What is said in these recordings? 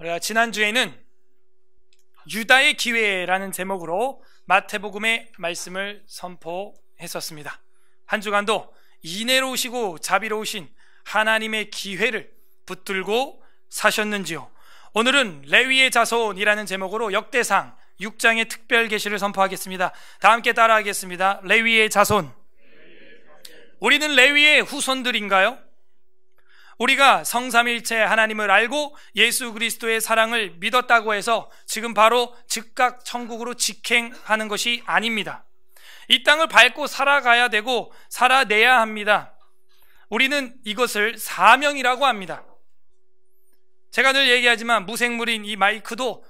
우리가 지난주에는 유다의 기회라는 제목으로 마태복음의 말씀을 선포했었습니다. 한 주간도 인애로우시고 자비로우신 하나님의 기회를 붙들고 사셨는지요? 오늘은 레위의 자손이라는 제목으로 역대상 6장의 특별 계시를 선포하겠습니다. 다 함께 따라하겠습니다. 레위의 자손. 우리는 레위의 후손들인가요? 우리가 성삼일체 하나님을 알고 예수 그리스도의 사랑을 믿었다고 해서 지금 바로 즉각 천국으로 직행하는 것이 아닙니다. 이 땅을 밟고 살아가야 되고 살아내야 합니다. 우리는 이것을 사명이라고 합니다. 제가 늘 얘기하지만 무생물인 이 마이크도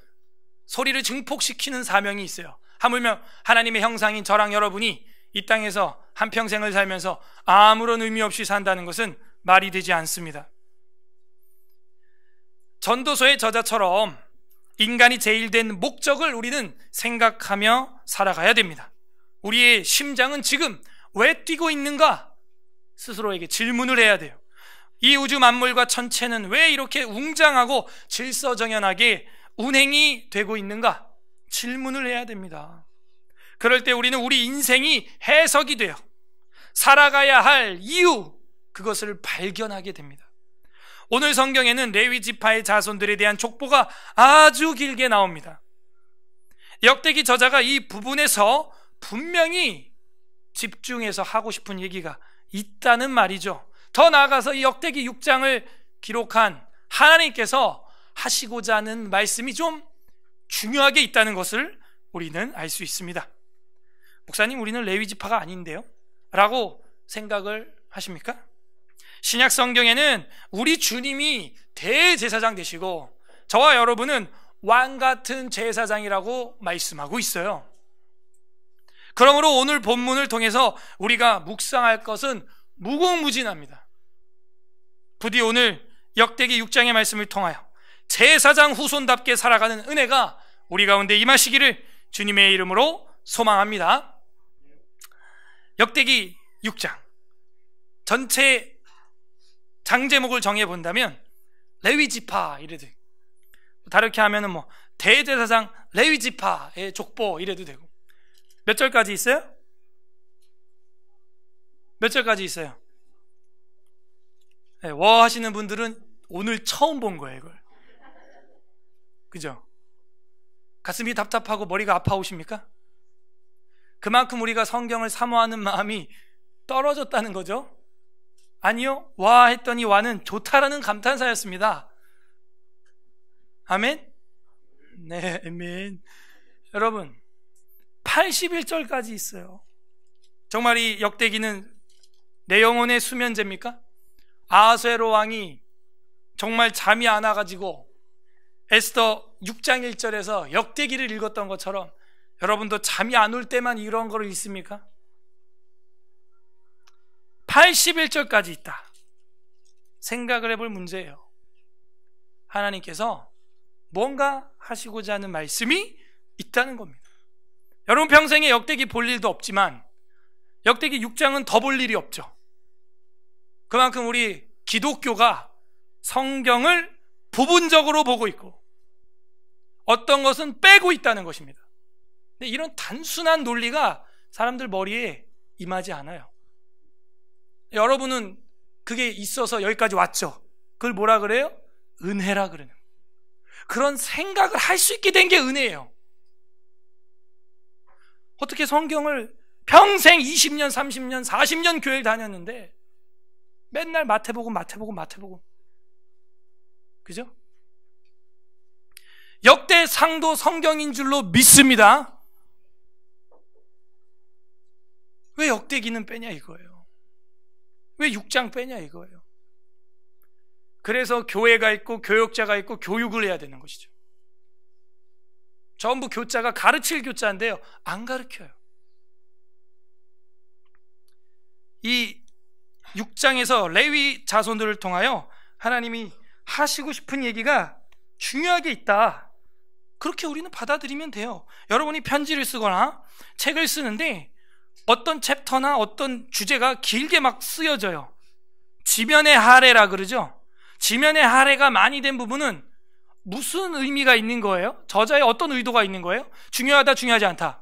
소리를 증폭시키는 사명이 있어요. 하물며 하나님의 형상인 저랑 여러분이 이 땅에서 한평생을 살면서 아무런 의미 없이 산다는 것은 말이 되지 않습니다. 전도서의 저자처럼 인간이 제일된 목적을 우리는 생각하며 살아가야 됩니다. 우리의 심장은 지금 왜 뛰고 있는가? 스스로에게 질문을 해야 돼요. 이 우주 만물과 천체는 왜 이렇게 웅장하고 질서정연하게 운행이 되고 있는가? 질문을 해야 됩니다. 그럴 때 우리는 우리 인생이 해석이 돼요. 살아가야 할 이유, 그것을 발견하게 됩니다. 오늘 성경에는 레위 지파의 자손들에 대한 족보가 아주 길게 나옵니다. 역대기 저자가 이 부분에서 분명히 집중해서 하고 싶은 얘기가 있다는 말이죠. 더 나아가서 이 역대기 6장을 기록한 하나님께서 하시고자 하는 말씀이 좀 중요하게 있다는 것을 우리는 알 수 있습니다. 목사님, 우리는 레위 지파가 아닌데요? 라고 생각을 하십니까? 신약 성경에는 우리 주님이 대제사장 되시고 저와 여러분은 왕 같은 제사장이라고 말씀하고 있어요. 그러므로 오늘 본문을 통해서 우리가 묵상할 것은 무궁무진합니다. 부디 오늘 역대기 6장의 말씀을 통하여 제사장 후손답게 살아가는 은혜가 우리 가운데 임하시기를 주님의 이름으로 소망합니다. 역대기 6장 전체 장제목을 정해본다면 레위 지파 이래도 되고, 다르게 하면은 대제사장 레위 지파의 족보 이래도 되고. 몇 절까지 있어요? 몇 절까지 있어요? 네, 워 하시는 분들은 오늘 처음 본 거예요, 이걸. 그죠? 가슴이 답답하고 머리가 아파오십니까? 그만큼 우리가 성경을 사모하는 마음이 떨어졌다는 거죠? 아니요, 와 했더니 와는 좋다라는 감탄사였습니다. 아멘? 네, 아멘. 여러분, 81절까지 있어요. 정말 이 역대기는 내 영혼의 수면제입니까? 아하수에로 왕이 정말 잠이 안 와가지고 에스더 6장 1절에서 역대기를 읽었던 것처럼 여러분도 잠이 안 올 때만 이런 거를 읽습니까? 81절까지 있다. 생각을 해볼 문제예요. 하나님께서 뭔가 하시고자 하는 말씀이 있다는 겁니다. 여러분 평생에 역대기 볼 일도 없지만 역대기 6장은 더 볼 일이 없죠. 그만큼 우리 기독교가 성경을 부분적으로 보고 있고 어떤 것은 빼고 있다는 것입니다. 근데 이런 단순한 논리가 사람들 머리에 임하지 않아요. 여러분은 그게 있어서 여기까지 왔죠. 그걸 뭐라 그래요? 은혜라 그러는 거예요. 그런 생각을 할 수 있게 된 게 은혜예요. 어떻게 성경을 평생 20년, 30년, 40년 교회를 다녔는데 맨날 마태복음 그죠? 역대상도 성경인 줄로 믿습니다. 왜 역대기는 빼냐 이거예요. 왜 6장 빼냐 이거예요. 그래서 교회가 있고 교역자가 있고 교육을 해야 되는 것이죠. 전부 교자가 가르칠 교자인데요, 안 가르쳐요. 이 6장에서 레위 자손들을 통하여 하나님이 하시고 싶은 얘기가 중요하게 있다. 그렇게 우리는 받아들이면 돼요. 여러분이 편지를 쓰거나 책을 쓰는데 어떤 챕터나 어떤 주제가 길게 막 쓰여져요. 지면의 하례라 그러죠. 지면의 하례가 많이 된 부분은 무슨 의미가 있는 거예요? 저자의 어떤 의도가 있는 거예요? 중요하다, 중요하지 않다?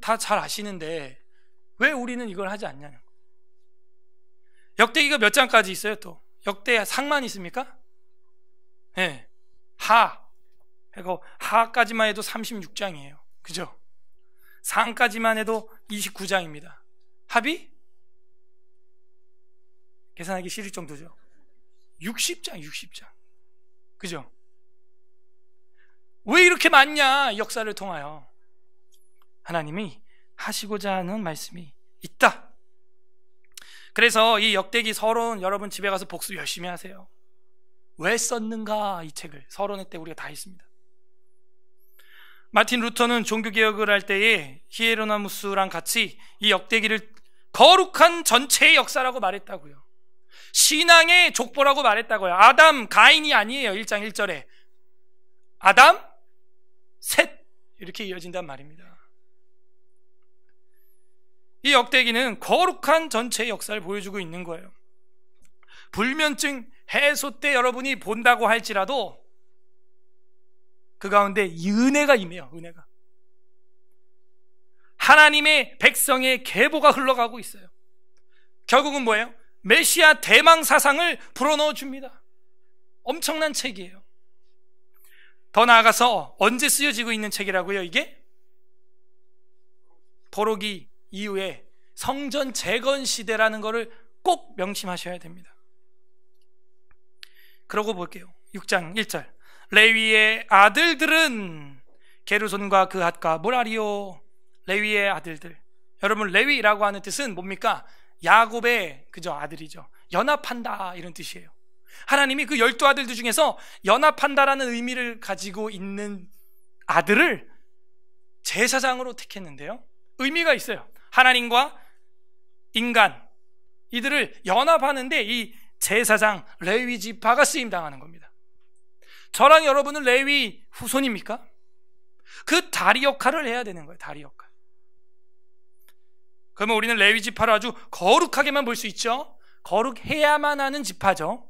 다 잘 아시는데 왜 우리는 이걸 하지 않냐는 거예요. 역대기가 몇 장까지 있어요? 또 역대 상만 있습니까? 네. 그리고 하까지만 해도 36장이에요. 그죠? 상까지만 해도 29장입니다. 합이? 계산하기 싫을 정도죠. 60장. 그죠? 왜 이렇게 많냐? 역사를 통하여 하나님이 하시고자 하는 말씀이 있다. 그래서 이 역대기 서론 여러분 집에 가서 복습 열심히 하세요. 왜 썼는가? 이 책을 서론회 때 우리가 다 했습니다. 마틴 루터는 종교개혁을 할 때에 히에로나무스랑 같이 이 역대기를 거룩한 전체의 역사라고 말했다고요. 신앙의 족보라고 말했다고요. 아담, 가인이 아니에요. 1장 1절에 아담, 셋 이렇게 이어진단 말입니다. 이 역대기는 거룩한 전체의 역사를 보여주고 있는 거예요. 불면증 해소 때 여러분이 본다고 할지라도 그 가운데 이 은혜가 임해요. 은혜가 하나님의 백성의 계보가 흘러가고 있어요. 결국은 뭐예요? 메시아 대망 사상을 불어넣어 줍니다. 엄청난 책이에요. 더 나아가서 언제 쓰여지고 있는 책이라고요? 이게 포로기 이후에 성전 재건 시대라는 것을 꼭 명심하셔야 됩니다. 그러고 볼게요. 6장 1절 레위의 아들들은 게르손과 그핫과 므라리요. 레위의 아들들. 여러분 레위라고 하는 뜻은 뭡니까? 야곱의 그저 아들이죠. 연합한다 이런 뜻이에요. 하나님이 그 12아들들 중에서 연합한다라는 의미를 가지고 있는 아들을 제사장으로 택했는데요, 의미가 있어요. 하나님과 인간 이들을 연합하는데 이 제사장 레위 지파가 쓰임당하는 겁니다. 저랑 여러분은 레위 후손입니까? 그 다리 역할을 해야 되는 거예요. 다리 역할. 그러면 우리는 레위 지파를 아주 거룩하게만 볼 수 있죠. 거룩해야만 하는 지파죠.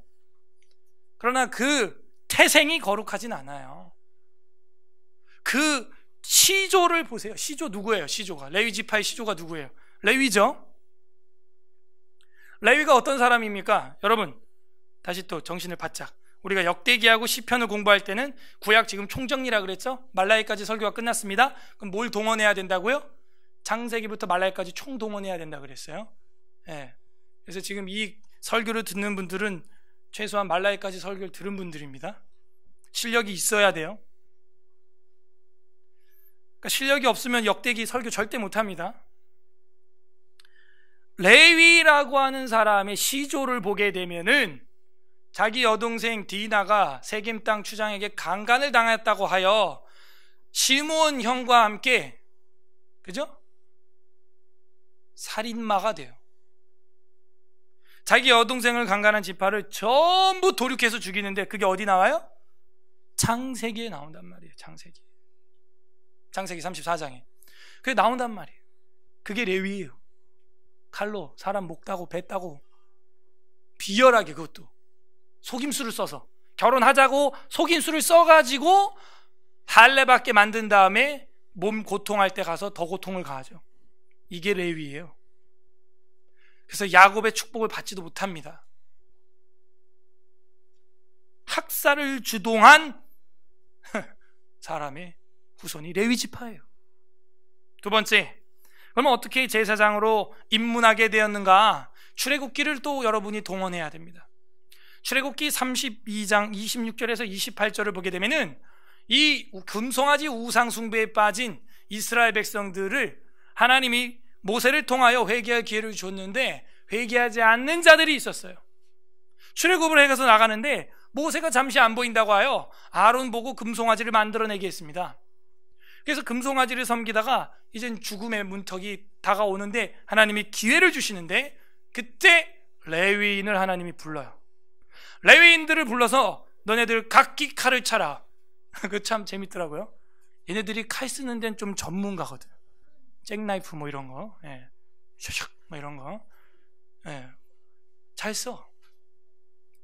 그러나 그 태생이 거룩하진 않아요. 그 시조를 보세요. 시조 누구예요? 시조가 레위 지파의 시조가 누구예요? 레위죠. 레위가 어떤 사람입니까? 여러분 다시 또 정신을 바짝, 우리가 역대기하고 시편을 공부할 때는 구약 지금 총정리라 그랬죠? 말라기까지 설교가 끝났습니다. 그럼 뭘 동원해야 된다고요? 창세기부터 말라기까지 총동원해야 된다 그랬어요. 네. 그래서 지금 이 설교를 듣는 분들은 최소한 말라기까지 설교를 들은 분들입니다. 실력이 있어야 돼요. 그러니까 실력이 없으면 역대기 설교 절대 못합니다. 레위라고 하는 사람의 시조를 보게 되면은 자기 여동생 디나가 세겜 땅 추장에게 강간을 당했다고 하여 시므온 형과 함께, 그죠? 살인마가 돼요. 자기 여동생을 강간한 지파를 전부 도륙해서 죽이는데 그게 어디 나와요? 창세기에 나온단 말이에요. 창세기 34장에 그게 나온단 말이에요. 그게 레위예요. 칼로 사람 목 따고 배 따고 비열하게, 그것도 속임수를 써서 결혼하자고 속임수를 써가지고 할례받게 만든 다음에 몸 고통할 때 가서 더 고통을 가하죠. 이게 레위예요. 그래서 야곱의 축복을 받지도 못합니다. 학살을 주동한 사람의 후손이 레위 지파예요. 두 번째, 그러면 어떻게 제사장으로 입문하게 되었는가? 출애굽기를 또 여러분이 동원해야 됩니다. 출애굽기 32장 26절에서 28절을 보게 되면은 이 금송아지 우상 숭배에 빠진 이스라엘 백성들을 하나님이 모세를 통하여 회개할 기회를 줬는데 회개하지 않는 자들이 있었어요. 출애굽을 해서 나가는데 모세가 잠시 안 보인다고 하여 아론 보고 금송아지를 만들어내게 했습니다. 그래서 금송아지를 섬기다가 이젠 죽음의 문턱이 다가오는데 하나님이 기회를 주시는데 그때 레위인을 하나님이 불러요. 레위인들을 불러서 너네들 각기 칼을 차라. 그거 참 재밌더라고요. 얘네들이 칼 쓰는 데는 좀 전문가거든. 잭나이프 뭐 이런 거, 샥샥 뭐 이런 거, 잘 써.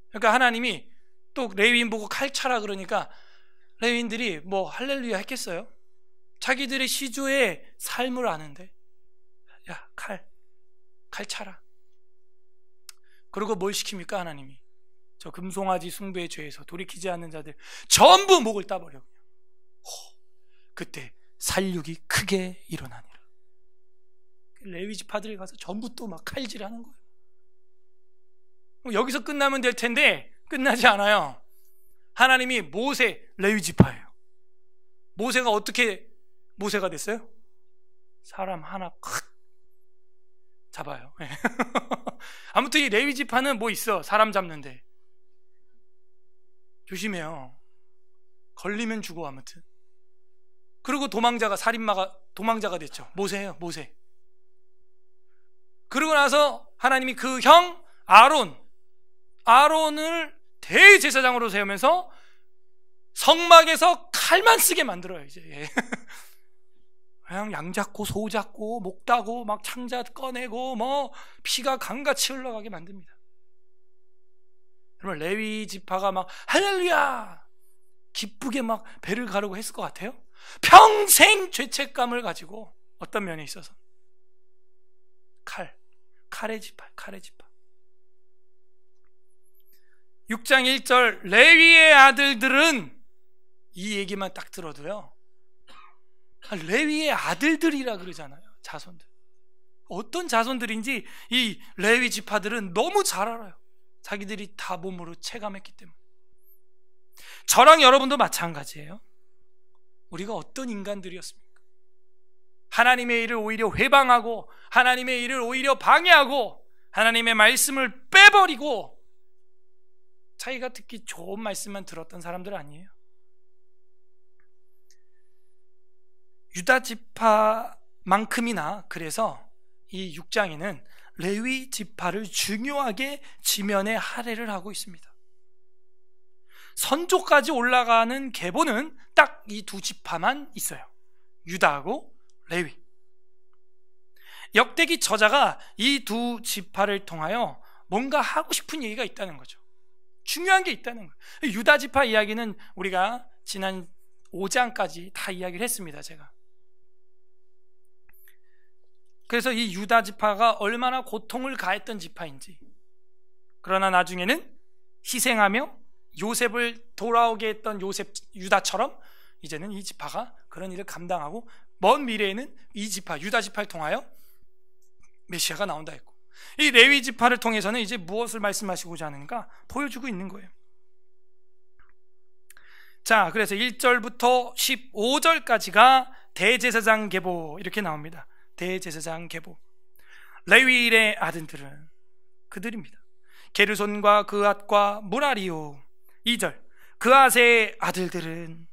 그러니까 하나님이 또 레위인 보고 칼 차라 그러니까 레위인들이 뭐 할렐루야 했겠어요? 자기들의 시조의 삶을 아는데, 야, 칼 차라. 그리고 뭘 시킵니까? 하나님이 저 금송아지 숭배의 죄에서 돌이키지 않는 자들 전부 목을 따버려. 그때 살육이 크게 일어나니라. 레위 지파들이 가서 전부 또 막 칼질하는 거예요. 여기서 끝나면 될 텐데 끝나지 않아요. 하나님이 모세, 레위 지파예요. 모세가 어떻게 모세가 됐어요? 사람 하나 콱 잡아요. 아무튼 이 레위 지파는 뭐 있어? 사람 잡는데 조심해요. 걸리면 죽어. 아무튼 그리고 도망자가 살인마가 도망자가 됐죠. 모세예요. 모세. 그러고 나서 하나님이 그 형 아론을 대제사장으로 세우면서 성막에서 칼만 쓰게 만들어요. 이제 그냥 양 잡고 소 잡고 목 따고 막 창자 꺼내고 뭐 피가 강같이 흘러가게 만듭니다. 그러면 레위 지파가 막 할렐루야 기쁘게 막 배를 가르고 했을 것 같아요? 평생 죄책감을 가지고 어떤 면에 있어서 칼의 지파. 6장 1절 레위의 아들들은 이 얘기만 딱 들어도요, 레위의 아들들이라 그러잖아요. 자손들. 어떤 자손들인지 이 레위 지파들은 너무 잘 알아요. 자기들이 다 몸으로 체감했기 때문에. 저랑 여러분도 마찬가지예요. 우리가 어떤 인간들이었습니까? 하나님의 일을 오히려 회방하고 하나님의 일을 오히려 방해하고 하나님의 말씀을 빼버리고 자기가 듣기 좋은 말씀만 들었던 사람들 아니에요? 유다 지파만큼이나 그래서 이 6장에는 레위 지파를 중요하게 지면에 할애를 하고 있습니다. 선조까지 올라가는 계보는 딱 이 두 지파만 있어요. 유다하고 레위. 역대기 저자가 이 두 지파를 통하여 뭔가 하고 싶은 얘기가 있다는 거죠. 중요한 게 있다는 거예요. 유다 지파 이야기는 우리가 지난 5장까지 다 이야기를 했습니다. 제가. 그래서 이 유다 지파가 얼마나 고통을 가했던 지파인지, 그러나 나중에는 희생하며 요셉을 돌아오게 했던 유다처럼 이제는 이 지파가 그런 일을 감당하고 먼 미래에는 이 지파, 유다 지파를 통하여 메시아가 나온다 했고, 이 레위 지파를 통해서는 이제 무엇을 말씀하시고자 하는가 보여주고 있는 거예요. 자, 그래서 1절부터 15절까지가 대제사장 계보 이렇게 나옵니다. 대제사장 계보. 레위의 아들들은 그들입니다. 게르손과 그앗과 무라리요. 2절 그앗의 아들들은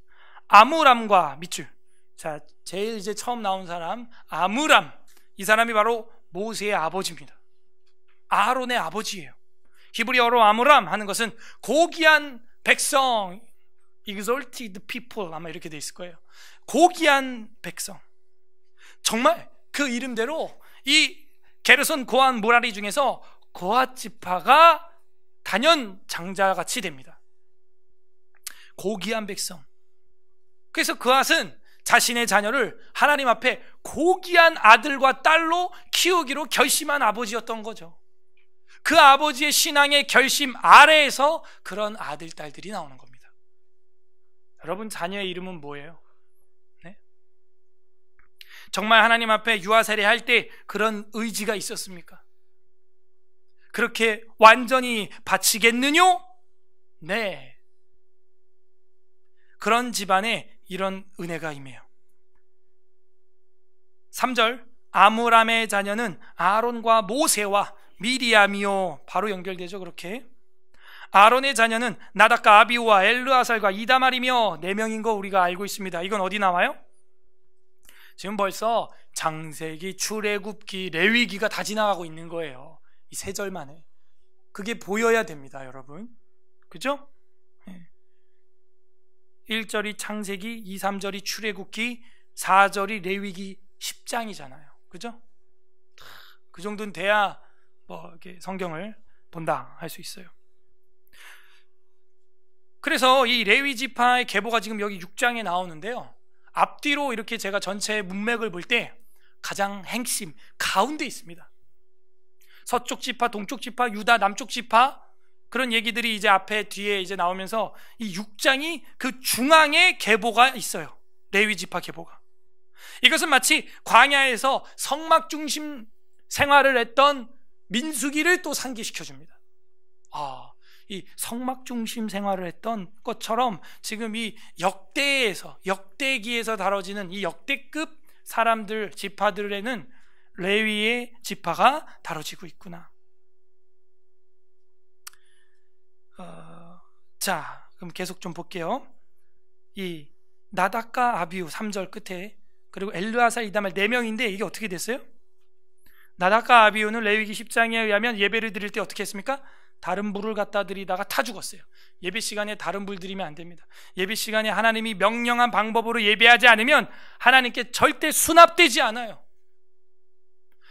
아므람과 밑줄. 자, 제일 이제 처음 나온 사람 아므람. 이 사람이 바로 모세의 아버지입니다. 아론의 아버지예요. 히브리어로 아므람 하는 것은 고귀한 백성, exalted people 아마 이렇게 돼 있을 거예요. 고귀한 백성. 정말 그 이름대로 이 게르손 고앗 무라리 중에서 고앗 지파가 단연 장자같이 됩니다. 고귀한 백성. 그래서 그앗은 자신의 자녀를 하나님 앞에 고귀한 아들과 딸로 키우기로 결심한 아버지였던 거죠. 그 아버지의 신앙의 결심 아래에서 그런 아들, 딸들이 나오는 겁니다. 여러분 자녀의 이름은 뭐예요? 네? 정말 하나님 앞에 유아 세례할 때 그런 의지가 있었습니까? 그렇게 완전히 바치겠느뇨? 네. 그런 집안에 이런 은혜가 임해요. 3절 아므람의 자녀는 아론과 모세와 미리암이요. 바로 연결되죠. 그렇게 아론의 자녀는 나답과 아비후와 엘르아살과 이다말이며 4명인 거 우리가 알고 있습니다. 이건 어디 나와요? 지금 벌써 창세기, 출애굽기, 레위기가 다 지나가고 있는 거예요. 이 3절 만에. 그게 보여야 됩니다, 여러분. 그죠? 1절이 창세기, 2, 3절이 출애굽기, 4절이 레위기 10장이잖아요. 그죠? 그 정도는 돼야 뭐 이렇게 성경을 본다 할 수 있어요. 그래서 이 레위 지파의 계보가 지금 여기 6장에 나오는데요, 앞뒤로 이렇게 제가 전체 문맥을 볼 때 가장 핵심 가운데 있습니다. 서쪽 지파, 동쪽 지파, 유다 남쪽 지파, 그런 얘기들이 이제 앞에 뒤에 이제 나오면서 이 6장이 그 중앙에 계보가 있어요. 레위 지파 계보가. 이것은 마치 광야에서 성막 중심 생활을 했던 민수기를 또 상기시켜 줍니다. 이 성막 중심 생활을 했던 것처럼 지금 이 역대기에서 다뤄지는 이 역대급 사람들, 지파들에는 레위의 지파가 다뤄지고 있구나. 자, 그럼 계속 좀 볼게요. 이 나답과 아비후 3절 끝에, 그리고 엘르아살, 이다말 4명인데 이게 어떻게 됐어요? 나답과 아비후는 레위기 10장에 의하면 예배를 드릴 때 어떻게 했습니까? 다른 불을 갖다 드리다가 타 죽었어요. 예배 시간에 다른 불 드리면 안 됩니다. 예배 시간에 하나님이 명령한 방법으로 예배하지 않으면 하나님께 절대 수납되지 않아요.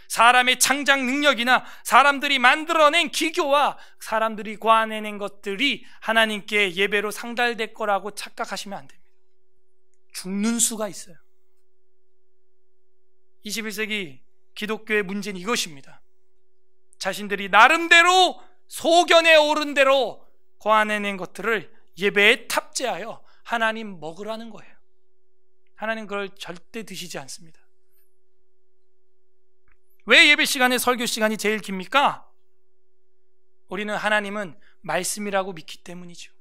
사람의 창작 능력이나 사람들이 만들어낸 기교와 사람들이 고안해낸 것들이 하나님께 예배로 상달될 거라고 착각하시면 안 됩니다. 죽는 수가 있어요. 21세기 기독교의 문제는 이것입니다. 자신들이 나름대로 소견에 오른 대로 고안해낸 것들을 예배에 탑재하여 하나님 먹으라는 거예요. 하나님 그걸 절대 드시지 않습니다. 왜 예배 시간에 설교 시간이 제일 깁니까? 우리는 하나님은 말씀이라고 믿기 때문이죠.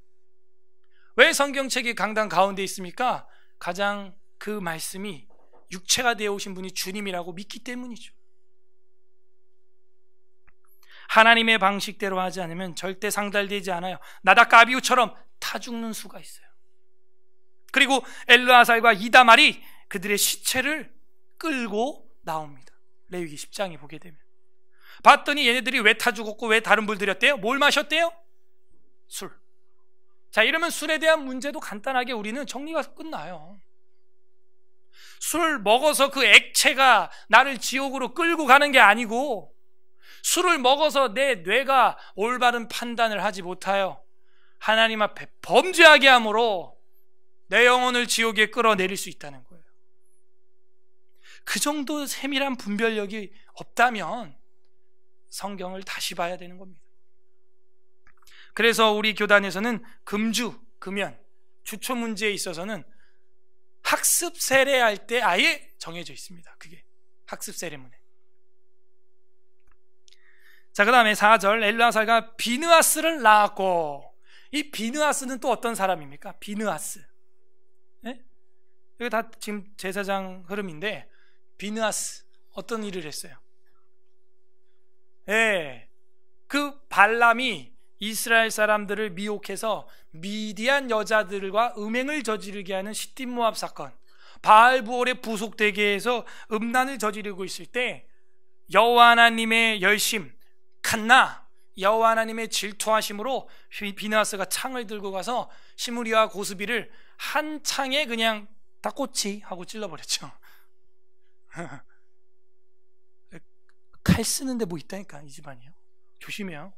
왜 성경책이 강단 가운데 있습니까? 가장 그 말씀이 육체가 되어 오신 분이 주님이라고 믿기 때문이죠. 하나님의 방식대로 하지 않으면 절대 상달되지 않아요. 나답과 아비후처럼 타 죽는 수가 있어요. 그리고 엘르아살과 이다말이 그들의 시체를 끌고 나옵니다. 레위기 10장에 보게 되면 봤더니 얘네들이 왜 타 죽었고 왜 다른 불 드렸대요? 뭘 마셨대요? 술. 자, 이러면 술에 대한 문제도 간단하게 우리는 정리가 끝나요. 술 먹어서 그 액체가 나를 지옥으로 끌고 가는 게 아니고, 술을 먹어서 내 뇌가 올바른 판단을 하지 못하여 하나님 앞에 범죄하게 함으로 내 영혼을 지옥에 끌어내릴 수 있다는 거예요. 그 정도 세밀한 분별력이 없다면 성경을 다시 봐야 되는 겁니다. 그래서 우리 교단에서는 금주, 금연, 주초 문제에 있어서는 학습 세례할 때 아예 정해져 있습니다. 그게 학습 세례문에. 자, 그 다음에 4절, 엘르아살과 비느하스를 낳았고, 이 비느하스는 또 어떤 사람입니까? 비느하스. 네? 이거 다 지금 제사장 흐름인데, 비느하스 어떤 일을 했어요? 예, 그 발람이 이스라엘 사람들을 미혹해서 미디안 여자들과 음행을 저지르게 하는 시딤 모압 사건, 바알부올에 부속되게 해서 음란을 저지르고 있을 때 여호와 하나님의 열심, 칸나, 여호와 하나님의 질투하심으로 비느하스가 창을 들고 가서 시므리와 고스비를 한 창에 그냥 다 꼬치 하고 찔러버렸죠. 칼 쓰는데 뭐 있다니까, 이 집안이요. 조심해요.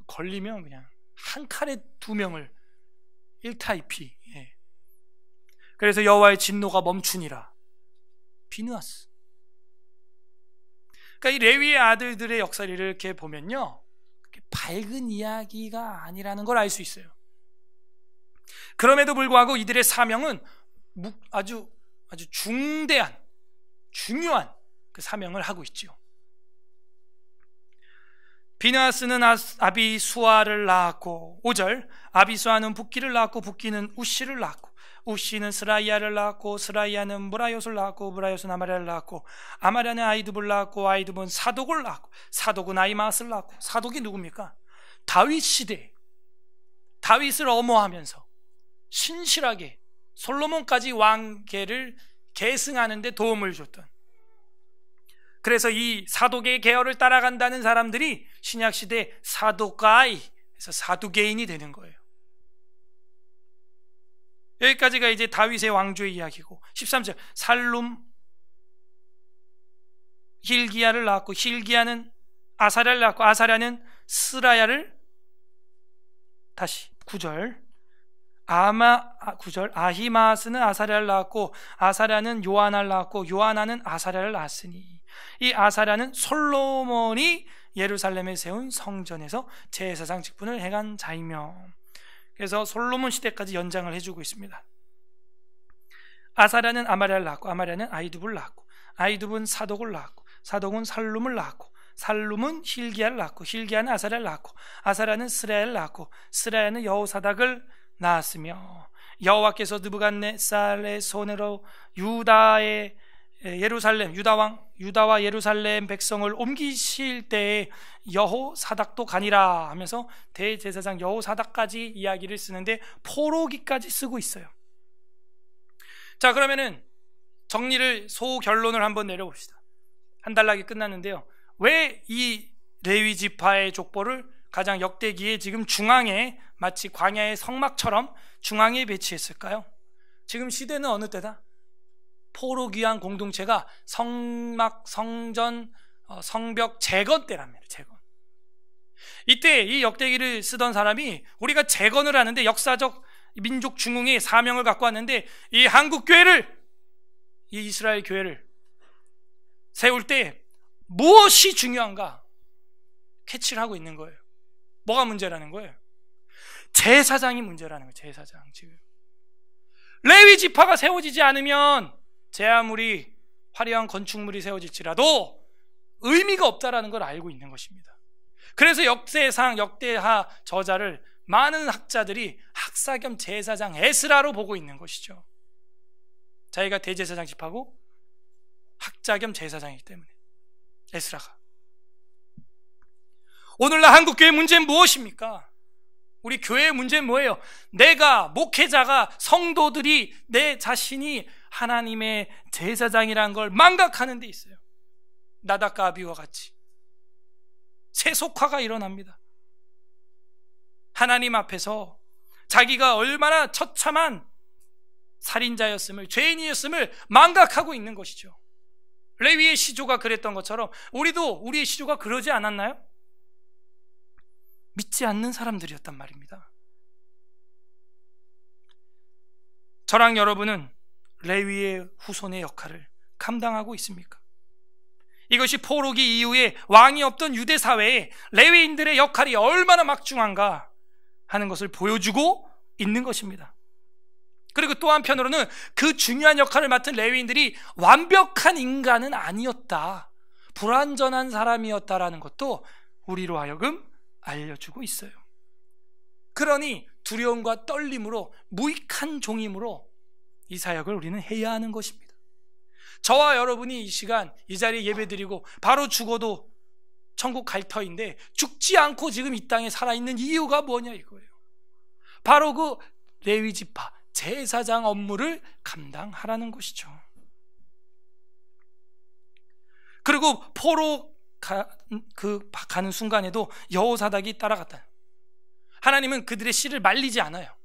걸리면 그냥 한 칼에 2명을 1타입히. 예. 그래서 여호와의 진노가 멈추니라. 비느하스. 그러니까 이 레위의 아들들의 역사를 이렇게 보면요, 그렇게 밝은 이야기가 아니라는 걸 알 수 있어요. 그럼에도 불구하고 이들의 사명은 아주 중대한, 중요한 그 사명을 하고 있죠. 비느하스는 아비수아를 낳았고, 5절, 아비수아는 붓기를 낳았고, 붓기는 우시를 낳았고, 우시는 스라이아를 낳았고, 스라이아는 무라요스를 낳았고, 무라요스는 아마랴를 낳았고, 아마랴는 아이두브를 낳았고, 아이두브는 사독을 낳았고, 사독은 아이마스를 낳았고. 사독이 누굽니까? 다윗 시대, 다윗을 엄호하면서 신실하게 솔로몬까지 왕계를 계승하는 데 도움을 줬던, 그래서 이 사독의 계열을 따라간다는 사람들이 신약시대 사도가이에서 사두개인이 되는 거예요. 여기까지가 이제 다윗의 왕조의 이야기고, 13절, 살룸 힐기야를 낳았고, 힐기야는 아사랴를 낳았고, 아사랴는 스라야를, 다시 9절, 9절 아히마스는 아사랴를 낳았고 아사랴는 요하나를 낳았고 요하나는 아사랴를 낳았으니 이 아사랴는 솔로몬이 예루살렘에 세운 성전에서 제사장 직분을 행한 자이며. 그래서 솔로몬 시대까지 연장을 해주고 있습니다. 아사랴는 아마랴를 낳았고 아마랴는 아이두브를 낳았고 아이두브는 사독을 낳았고 사독은 살룸을 낳았고 살룸은 힐기야를 낳았고 힐기야는 아사랴를 낳았고 아사랴는 스라야를 낳았고 스라야는 여호사닥을 낳았으며 여호와께서 느부갓네살의 손으로 유다의 예루살렘 유다와 예루살렘 백성을 옮기실 때에 여호사닥도 가니라 하면서 대제사장 여호사닥까지 이야기를 쓰는데 포로기까지 쓰고 있어요. 자, 그러면은 정리를 소결론을 한번 내려봅시다. 한 달락이 끝났는데요. 왜 이 레위 지파의 족보를 가장 역대기에 지금 중앙에 마치 광야의 성막처럼 중앙에 배치했을까요? 지금 시대는 어느 때다? 포로 귀환 공동체가 성막, 성전, 성벽 재건 때랍니다. 재건. 이때 이 역대기를 쓰던 사람이 우리가 재건을 하는데 역사적 민족 중흥의 사명을 갖고 왔는데 이 한국 교회를, 이 이스라엘 교회를 세울 때 무엇이 중요한가 캐치를 하고 있는 거예요. 뭐가 문제라는 거예요? 제사장이 문제라는 거예요. 제사장. 지금 레위 지파가 세워지지 않으면 제 아무리 화려한 건축물이 세워질지라도 의미가 없다라는 걸 알고 있는 것입니다. 그래서 역대하 저자를 많은 학자들이 학사 겸 제사장 에스라로 보고 있는 것이죠. 자기가 대제사장 집하고 학자 겸 제사장이기 때문에 에스라가. 오늘날 한국교회 문제는 무엇입니까? 우리 교회의 문제는 뭐예요? 내가, 목회자가, 성도들이 내 자신이 하나님의 제사장이라는 걸 망각하는 데 있어요. 나답과 아비와 같이 세속화가 일어납니다. 하나님 앞에서 자기가 얼마나 처참한 살인자였음을, 죄인이었음을 망각하고 있는 것이죠. 레위의 시조가 그랬던 것처럼 우리의 시조가 그러지 않았나요? 믿지 않는 사람들이었단 말입니다. 저랑 여러분은 레위의 후손의 역할을 감당하고 있습니까? 이것이 포로기 이후에 왕이 없던 유대 사회에 레위인들의 역할이 얼마나 막중한가 하는 것을 보여주고 있는 것입니다. 그리고 또 한편으로는 그 중요한 역할을 맡은 레위인들이 완벽한 인간은 아니었다, 불완전한 사람이었다라는 것도 우리로 하여금 알려주고 있어요. 그러니 두려움과 떨림으로 무익한 종임으로 이 사역을 우리는 해야 하는 것입니다. 저와 여러분이 이 시간 이 자리에 예배드리고 바로 죽어도 천국 갈 터인데 죽지 않고 지금 이 땅에 살아있는 이유가 뭐냐 이거예요. 바로 그 레위 지파 제사장 업무를 감당하라는 것이죠. 그리고 포로 가는 순간에도 여호사닥이 따라갔다. 하나님은 그들의 씨를 말리지 않아요.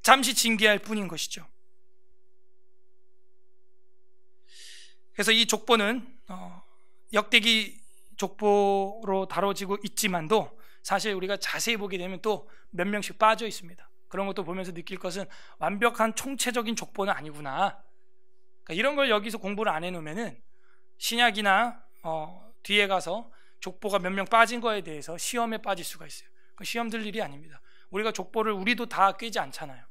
잠시 징계할 뿐인 것이죠. 그래서 이 족보는 역대기 족보로 다뤄지고 있지만도 사실 우리가 자세히 보게 되면 또 몇 명씩 빠져 있습니다. 그런 것도 보면서 느낄 것은 완벽한 총체적인 족보는 아니구나. 그러니까 이런 걸 여기서 공부를 안 해놓으면은 신약이나 뒤에 가서 족보가 몇 명 빠진 거에 대해서 시험에 빠질 수가 있어요. 시험 들 일이 아닙니다. 우리가 족보를 우리도 다 꿰지 않잖아요.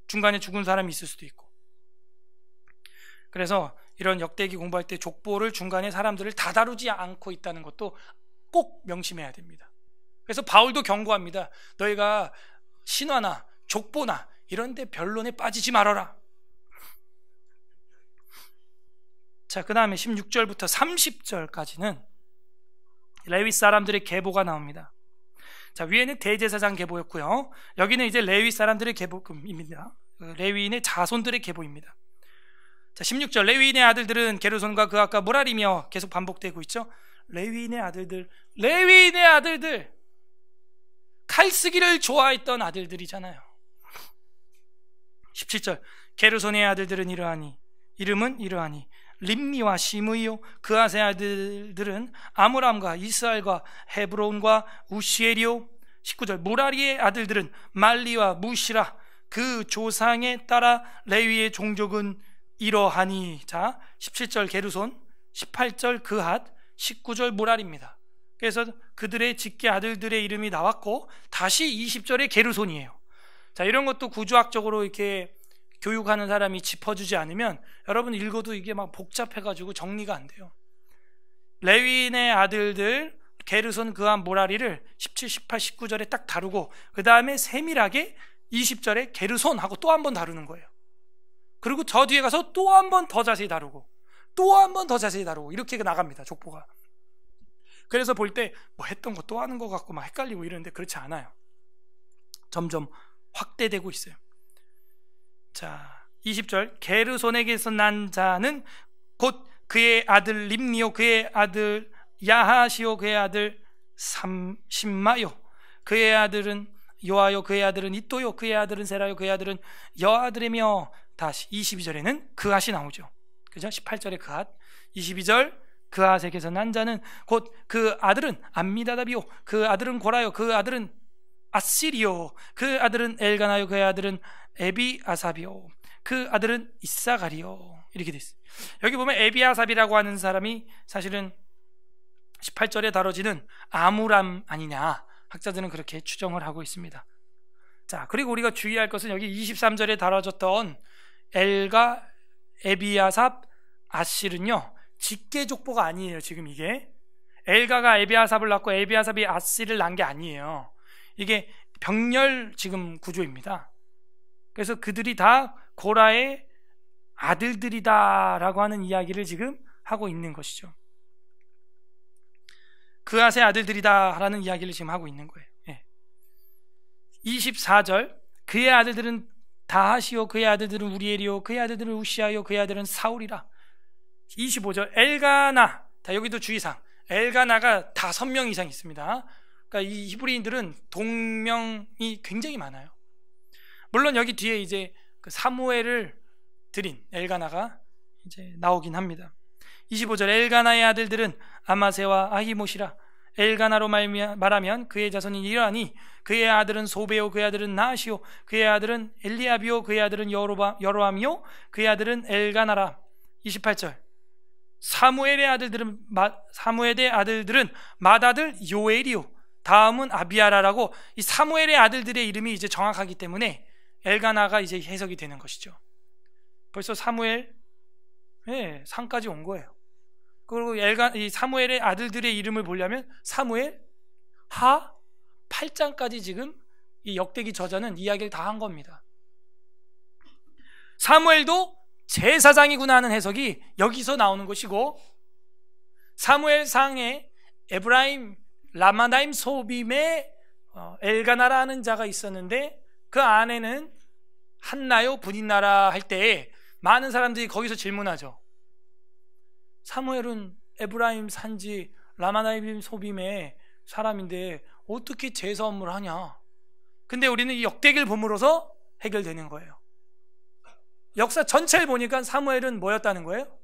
중간에 죽은 사람이 있을 수도 있고. 그래서 이런 역대기 공부할 때 족보를 중간에 사람들을 다 다루지 않고 있다는 것도 꼭 명심해야 됩니다. 그래서 바울도 경고합니다. 너희가 신화나 족보나 이런 데 변론에 빠지지 말아라. 자, 그 다음에 16절부터 30절까지는 레위 사람들의 계보가 나옵니다. 자, 위에는 대제사장 계보였고요. 여기는 이제 레위 사람들의 계보입니다. 레위인의 자손들의 계보입니다. 자, 16절 레위인의 아들들은 게르손과 그 아까 모라리며 계속 반복되고 있죠. 레위인의 아들들, 칼쓰기를 좋아했던 아들들이잖아요. 17절 게르손의 아들들은 이름은 이러하니 림미와 시므이요 그아세 아들들은 아므람과 이스알과 헤브론과 우시엘이요 19절 무라리의 아들들은 말리와 무시라 그 조상에 따라 레위의 종족은 이러하니. 자, 17절 게르손, 18절 그핫, 19절 무라리입니다. 그래서 그들의 직계 아들들의 이름이 나왔고 다시 20절에 게르손이에요. 자, 이런 것도 구조학적으로 이렇게 교육하는 사람이 짚어주지 않으면 여러분 읽어도 이게 막 복잡해가지고 정리가 안 돼요. 레위인의 아들들 게르손, 그한, 무라리를 17, 18, 19절에 딱 다루고 그 다음에 세밀하게 20절에 게르손하고 또 한 번 다루는 거예요. 그리고 저 뒤에 가서 또 한 번 더 자세히 다루고 또 한 번 더 자세히 다루고 이렇게 나갑니다, 족보가. 그래서 볼 때 뭐 했던 거 또 하는 것 같고 막 헷갈리고 이러는데 그렇지 않아요. 점점 확대되고 있어요. 자, 20절 게르손에게서 난 자는 곧 그의 아들 림니요, 그의 아들 야하시요, 그의 아들 심마요, 그의 아들은 요아요, 그의 아들은 이또요, 그의 아들은 세라요, 그의 아들은 여아들이며. 다시 22절에는 그핫이 나오죠. 그죠? 18절에 그핫, 22절 그핫에게서 난 자는 곧 그 아들은 암미다답이요, 그 아들은 고라요, 그 아들은 아시리요, 그 아들은 엘가나요, 그의 아들은 에비아삽이요, 그 아들은 이사가리요. 이렇게 돼 있어요. 여기 보면 에비아삽이라고 하는 사람이 사실은 18절에 다뤄지는 아므람 아니냐, 학자들은 그렇게 추정을 하고 있습니다. 자, 그리고 우리가 주의할 것은 여기 23절에 다뤄졌던 엘가, 에비아삽, 아실은요 직계족보가 아니에요. 지금 이게 엘가가 에비아삽을 낳고 에비아삽이 아실을 낳은 게 아니에요. 이게 병렬 지금 구조입니다. 그래서 그들이 다 고라의 아들들이다 라고 하는 이야기를 지금 하고 있는 것이죠. 그핫의 아들들이다 라는 이야기를 지금 하고 있는 거예요. 24절 그의 아들들은 다하시요, 그의 아들들은 우리엘이요, 그의 아들들은 우시아요, 그의 아들은 사울이라. 25절 엘가나, 다 여기도 주의사항, 엘가나가 5명 이상 있습니다. 그러니까 이 히브리인들은 동명이 굉장히 많아요. 물론 여기 뒤에 이제 그 사무엘을 드린 엘가나가 이제 나오긴 합니다. 25절 엘가나의 아들들은 아마세와 아히모시라. 엘가나로 말하면 그의 자손이 이러하니 그의 아들은 소베요, 그의 아들은 나시요, 그의 아들은 엘리아비요, 그의 아들은 여로함이요, 그의 아들은 엘가나라. 28절 사무엘의 아들들은 맏아들 요엘이요, 다음은 아비아라라고 이 사무엘의 아들들의 이름이 이제 정확하기 때문에 엘가나가 이제 해석이 되는 것이죠. 벌써 사무엘 상까지 온 거예요. 그리고 이 사무엘의 아들들의 이름을 보려면 사무엘 하 8장까지 지금 이 역대기 저자는 이야기를 다 한 겁니다. 사무엘도 제사장이구나 하는 해석이 여기서 나오는 것이고, 사무엘상에 에브라임 라마다임 소빔에 엘가나라는 자가 있었는데 그 안에는 한나요 분인나라 할 때 많은 사람들이 거기서 질문하죠. 사무엘은 에브라임 산지 라마다임 소빔의 사람인데 어떻게 제사 업무를 하냐. 근데 우리는 이 역대기를 봄으로써 해결되는 거예요. 역사 전체를 보니까 사무엘은 뭐였다는 거예요?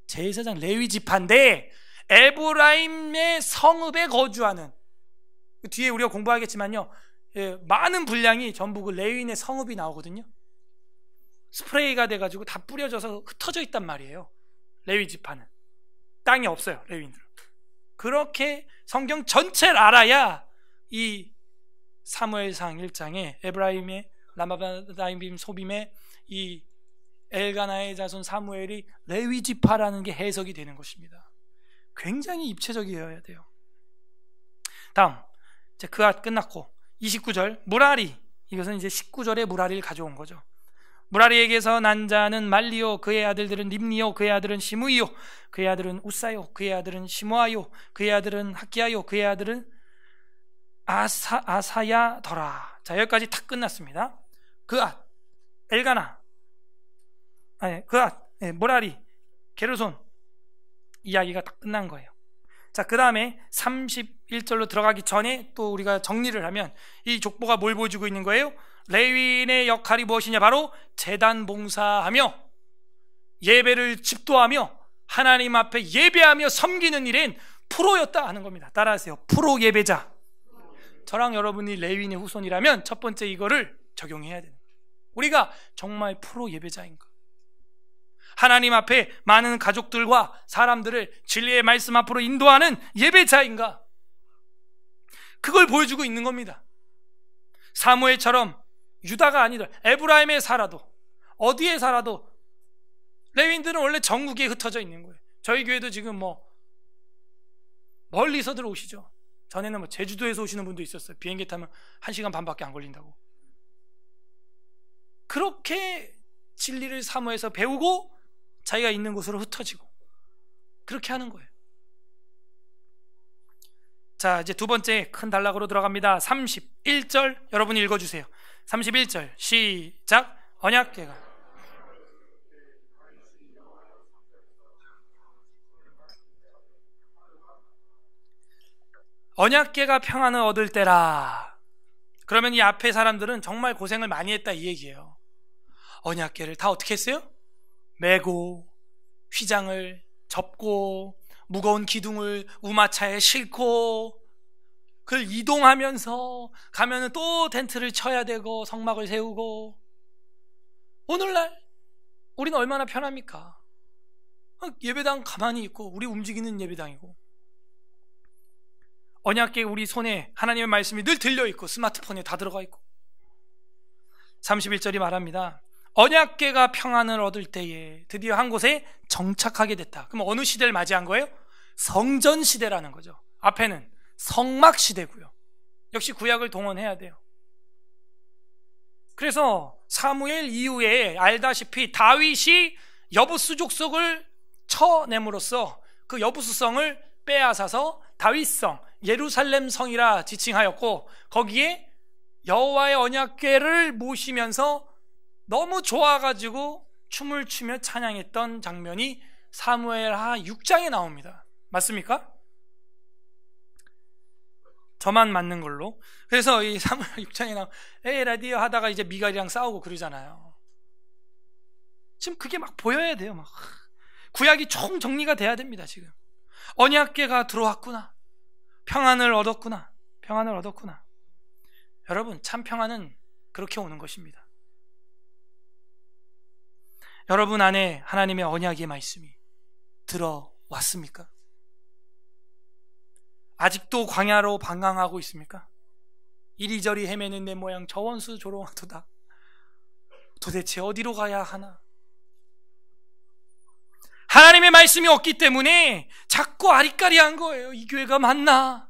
제사장 레위 지파인데 에브라임의 성읍에 거주하는, 뒤에 우리가 공부하겠지만요, 많은 분량이 전부 그 레위인의 성읍이 나오거든요. 스프레이가 돼가지고 다 뿌려져서 흩어져 있단 말이에요. 레위 지파는 땅이 없어요. 레위인들은 그렇게 성경 전체를 알아야 이 사무엘상 1장에 에브라임의 라마다임 소빔의 이 엘가나의 자손 사무엘이 레위 지파라는 게 해석이 되는 것입니다. 굉장히 입체적이어야 돼요. 다음 이제 그앗 끝났고 29절 무라리, 이것은 이제 19절에 무라리를 가져온 거죠. 무라리에게서 난 자는 말리요, 그의 아들들은 림니요, 그의 아들은 시므이요, 그의 아들은 우사요, 그의 아들은 시므아요, 그의 아들은 학기야요, 그의 아들은 아사야더라. 자, 여기까지 다 끝났습니다. 그앗, 엘가나, 그앗, 무라리, 게르손 이야기가 다 끝난 거예요. 자, 그 다음에 31절로 들어가기 전에 또 우리가 정리를 하면 이 족보가 뭘 보여주고 있는 거예요? 레위인의 역할이 무엇이냐? 바로 제단 봉사하며 예배를 집도하며 하나님 앞에 예배하며 섬기는 일엔 프로였다 하는 겁니다. 따라하세요. 프로 예배자. 저랑 여러분이 레위인의 후손이라면 첫 번째 이거를 적용해야 되는 거예요. 우리가 정말 프로 예배자인가? 하나님 앞에 많은 가족들과 사람들을 진리의 말씀 앞으로 인도하는 예배자인가? 그걸 보여주고 있는 겁니다. 사무엘처럼 유다가 아니더라도 에브라임에 살아도 어디에 살아도 레위인들은 원래 전국에 흩어져 있는 거예요. 저희 교회도 지금 멀리서들 오시죠. 전에는 제주도에서 오시는 분도 있었어요. 비행기 타면 1시간 반밖에 안 걸린다고. 그렇게 진리를 사모해서 배우고 자기가 있는 곳으로 흩어지고 그렇게 하는 거예요. 자, 이제 두 번째 큰 단락으로 들어갑니다. 31절 여러분이 읽어주세요. 31절 시작. 언약궤가 평안을 얻을 때라. 그러면 이 앞에 사람들은 정말 고생을 많이 했다 이 얘기예요. 언약궤를 다 어떻게 했어요? 메고 휘장을 접고 무거운 기둥을 우마차에 싣고 그걸 이동하면서 가면은 또 텐트를 쳐야 되고 성막을 세우고. 오늘날 우리는 얼마나 편합니까? 예배당 가만히 있고 우리 움직이는 예배당이고, 언약궤 우리 손에 하나님의 말씀이 늘 들려있고 스마트폰에 다 들어가 있고. 31절이 말합니다. 언약궤가 평안을 얻을 때에 드디어 한 곳에 정착하게 됐다. 그럼 어느 시대를 맞이한 거예요? 성전 시대라는 거죠. 앞에는 성막 시대고요. 역시 구약을 동원해야 돼요. 그래서 사무엘 이후에 알다시피 다윗이 여부수 족속을 쳐냄으로써 그 여부수성을 빼앗아서 다윗성, 예루살렘 성이라 지칭하였고, 거기에 여호와의 언약궤를 모시면서 너무 좋아가지고 춤을 추며 찬양했던 장면이 사무엘하 6장에 나옵니다. 맞습니까? 저만 맞는 걸로. 그래서 이 사무엘 6장에 나온 라디오 하다가 이제 미갈이랑 싸우고 그러잖아요. 지금 그게 막 보여야 돼요. 막 구약이 총 정리가 돼야 됩니다. 지금 언약궤가 들어왔구나, 평안을 얻었구나, 평안을 얻었구나. 여러분, 참 평안은 그렇게 오는 것입니다. 여러분 안에 하나님의 언약의 말씀이 들어왔습니까? 아직도 광야로 방황하고 있습니까? 이리저리 헤매는 내 모양 저 원수 조롱하도다. 도대체 어디로 가야 하나? 하나님의 말씀이 없기 때문에 자꾸 아리까리한 거예요. 이 교회가 맞나?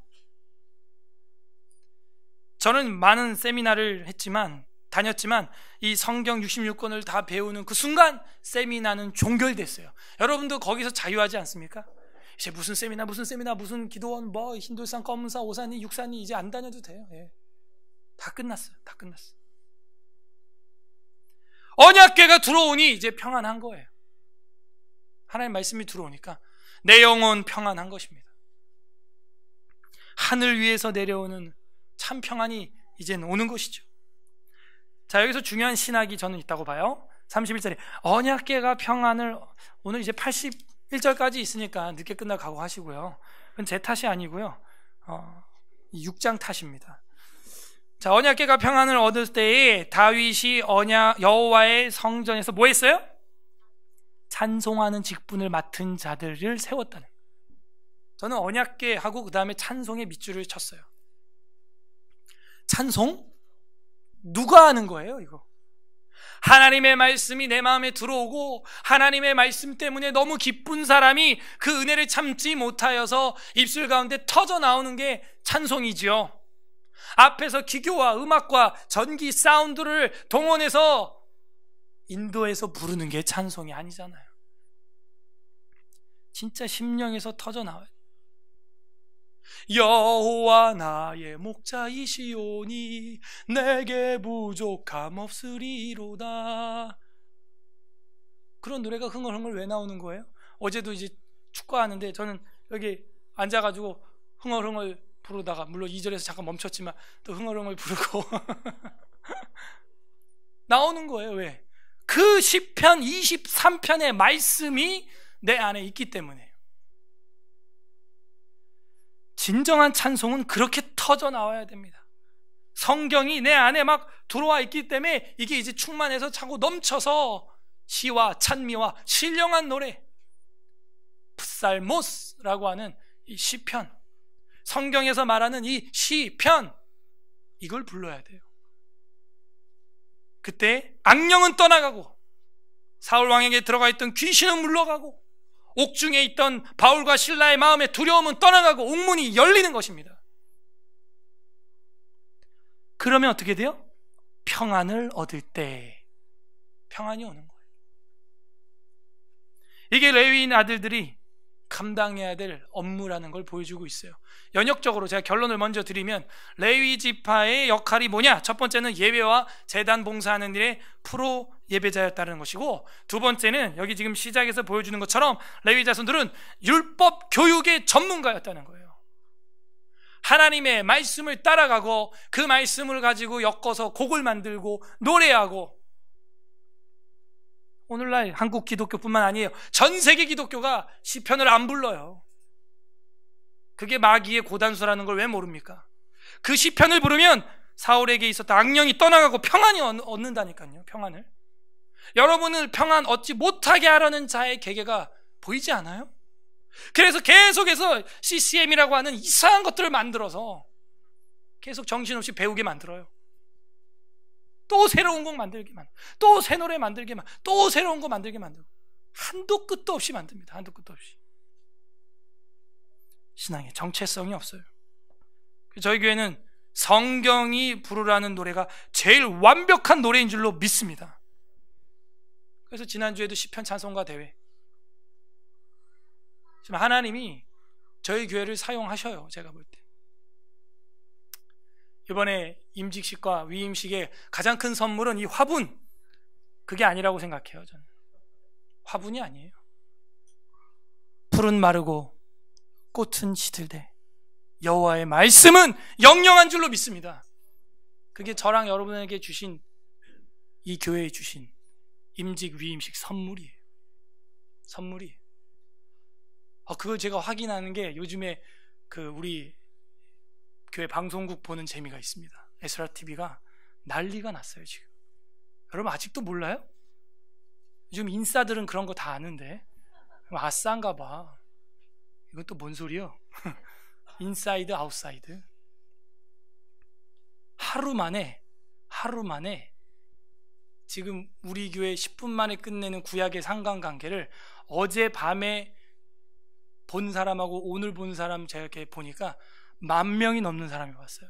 저는 많은 세미나를 다녔지만 이 성경 66권을 다 배우는 그 순간 세미나는 종결됐어요. 여러분도 거기서 자유하지 않습니까? 이제 무슨 세미나 무슨 기도원 흰돌산 검은산 오산이 육산이 이제 안 다녀도 돼요. 예. 다 끝났어요. 다 끝났어요. 언약궤가 들어오니 이제 평안한 거예요. 하나님 말씀이 들어오니까 내 영혼 평안한 것입니다. 하늘 위에서 내려오는 참 평안이 이제는 오는 것이죠. 자, 여기서 중요한 신학이 저는 있다고 봐요. 31절에 언약궤가 평안을, 오늘 이제 81절까지 있으니까 늦게 끝나고 각오하시고요. 그건 제 탓이 아니고요. 6장 탓입니다. 자, 언약궤가 평안을 얻을 때에 다윗이 여호와의 성전에서 뭐 했어요? 찬송하는 직분을 맡은 자들을 세웠다는. 저는 언약궤하고 그 다음에 찬송의 밑줄을 쳤어요. 찬송? 누가 하는 거예요, 이거? 하나님의 말씀이 내 마음에 들어오고 하나님의 말씀 때문에 너무 기쁜 사람이 그 은혜를 참지 못하여서 입술 가운데 터져 나오는 게 찬송이지요. 앞에서 기교와 음악과 전기 사운드를 동원해서 인도해서 부르는 게 찬송이 아니잖아요. 진짜 심령에서 터져 나와요. 여호와 나의 목자이시오니 내게 부족함 없으리로다. 그런 노래가 흥얼흥얼 왜 나오는 거예요? 어제도 이제 축구하는데 저는 여기 앉아가지고 흥얼흥얼 부르다가, 물론 2절에서 잠깐 멈췄지만 또 흥얼흥얼 부르고 나오는 거예요. 왜? 그 시편 23편의 말씀이 내 안에 있기 때문에. 진정한 찬송은 그렇게 터져 나와야 됩니다. 성경이 내 안에 막 들어와 있기 때문에 이게 이제 충만해서 차고 넘쳐서 시와 찬미와 신령한 노래, 프살모스라고 하는 이 시편, 성경에서 말하는 이 시편, 이걸 불러야 돼요. 그때 악령은 떠나가고 사울 왕에게 들어가 있던 귀신은 물러가고 옥중에 있던 바울과 실라의 마음의 두려움은 떠나가고 옥문이 열리는 것입니다. 그러면 어떻게 돼요? 평안을 얻을 때 평안이 오는 거예요. 이게 레위인 아들들이 감당해야 될 업무라는 걸 보여주고 있어요. 연역적으로 제가 결론을 먼저 드리면 레위 지파의 역할이 뭐냐? 첫 번째는 예배와 제단 봉사하는 일에 프로 예배자였다는 것이고, 두 번째는 여기 지금 시작에서 보여주는 것처럼 레위 자손들은 율법 교육의 전문가였다는 거예요. 하나님의 말씀을 따라가고 그 말씀을 가지고 엮어서 곡을 만들고 노래하고, 오늘날 한국 기독교뿐만 아니에요. 전 세계 기독교가 시편을 안 불러요. 그게 마귀의 고단수라는 걸 왜 모릅니까? 그 시편을 부르면 사울에게 있었던 악령이 떠나가고 평안이 얻는다니까요. 평안을. 여러분을 평안 얻지 못하게 하려는 자의 계계가 보이지 않아요? 그래서 계속해서 CCM이라고 하는 이상한 것들을 만들어서 계속 정신없이 배우게 만들어요. 또 새로운 곡 만들기만, 또 새 노래 만들기만, 또 새로운 거 만들게 만들고, 한도 끝도 없이 만듭니다. 한도 끝도 없이. 신앙에 정체성이 없어요. 저희 교회는 성경이 부르라는 노래가 제일 완벽한 노래인 줄로 믿습니다. 그래서 지난주에도 시편 찬송가 대회, 지금 하나님이 저희 교회를 사용하셔요. 제가 볼 때 이번에 임직식과 위임식의 가장 큰 선물은 이 화분, 그게 아니라고 생각해요. 저는 화분이 아니에요. 풀은 마르고 꽃은 시들되 여호와의 말씀은 영영한 줄로 믿습니다. 그게 저랑 여러분에게 주신, 이 교회에 주신 임직 위임식 선물이에요. 선물이에요. 그걸 제가 확인하는 게 요즘에 우리 교회 방송국 보는 재미가 있습니다. 에스라 TV가 난리가 났어요. 지금 여러분 아직도 몰라요? 요즘 인싸들은 그런 거 다 아는데 아싸인가 봐. 이건 또 뭔 소리요? 인사이드 아웃사이드. 하루 만에 지금 우리 교회 10분 만에 끝내는 구약의 상관관계를 어젯밤에 본 사람하고 오늘 본 사람 제가 이렇게 보니까 10,000명이 넘는 사람이 봤어요.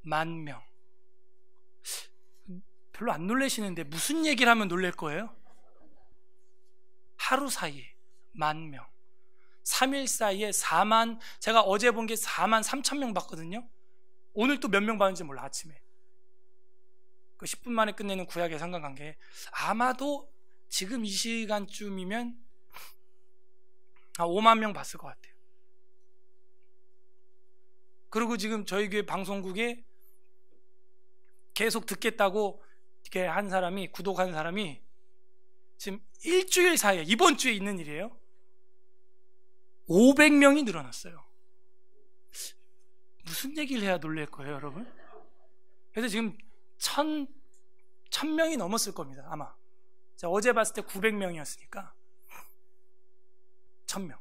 10,000명. 별로 안 놀라시는데 무슨 얘기를 하면 놀랄 거예요? 하루 사이에 10,000명. 3일 사이에 제가 어제 본 게 43,000명 봤거든요. 오늘 또 몇 명 봤는지 몰라. 아침에 그 10분 만에 끝내는 구약의 상관관계, 아마도 지금 이 시간쯤이면 50,000명 봤을 것 같아요. 그리고 지금 저희 교회 방송국에 계속 듣겠다고 이렇게 한 사람이, 구독한 사람이 지금 일주일 사이에, 이번 주에 있는 일이에요, 500명이 늘어났어요. 무슨 얘기를 해야 놀랄 거예요, 여러분? 그래서 지금 1,000명이 넘었을 겁니다, 아마. 제가 어제 봤을 때 900명이었으니까 1,000명.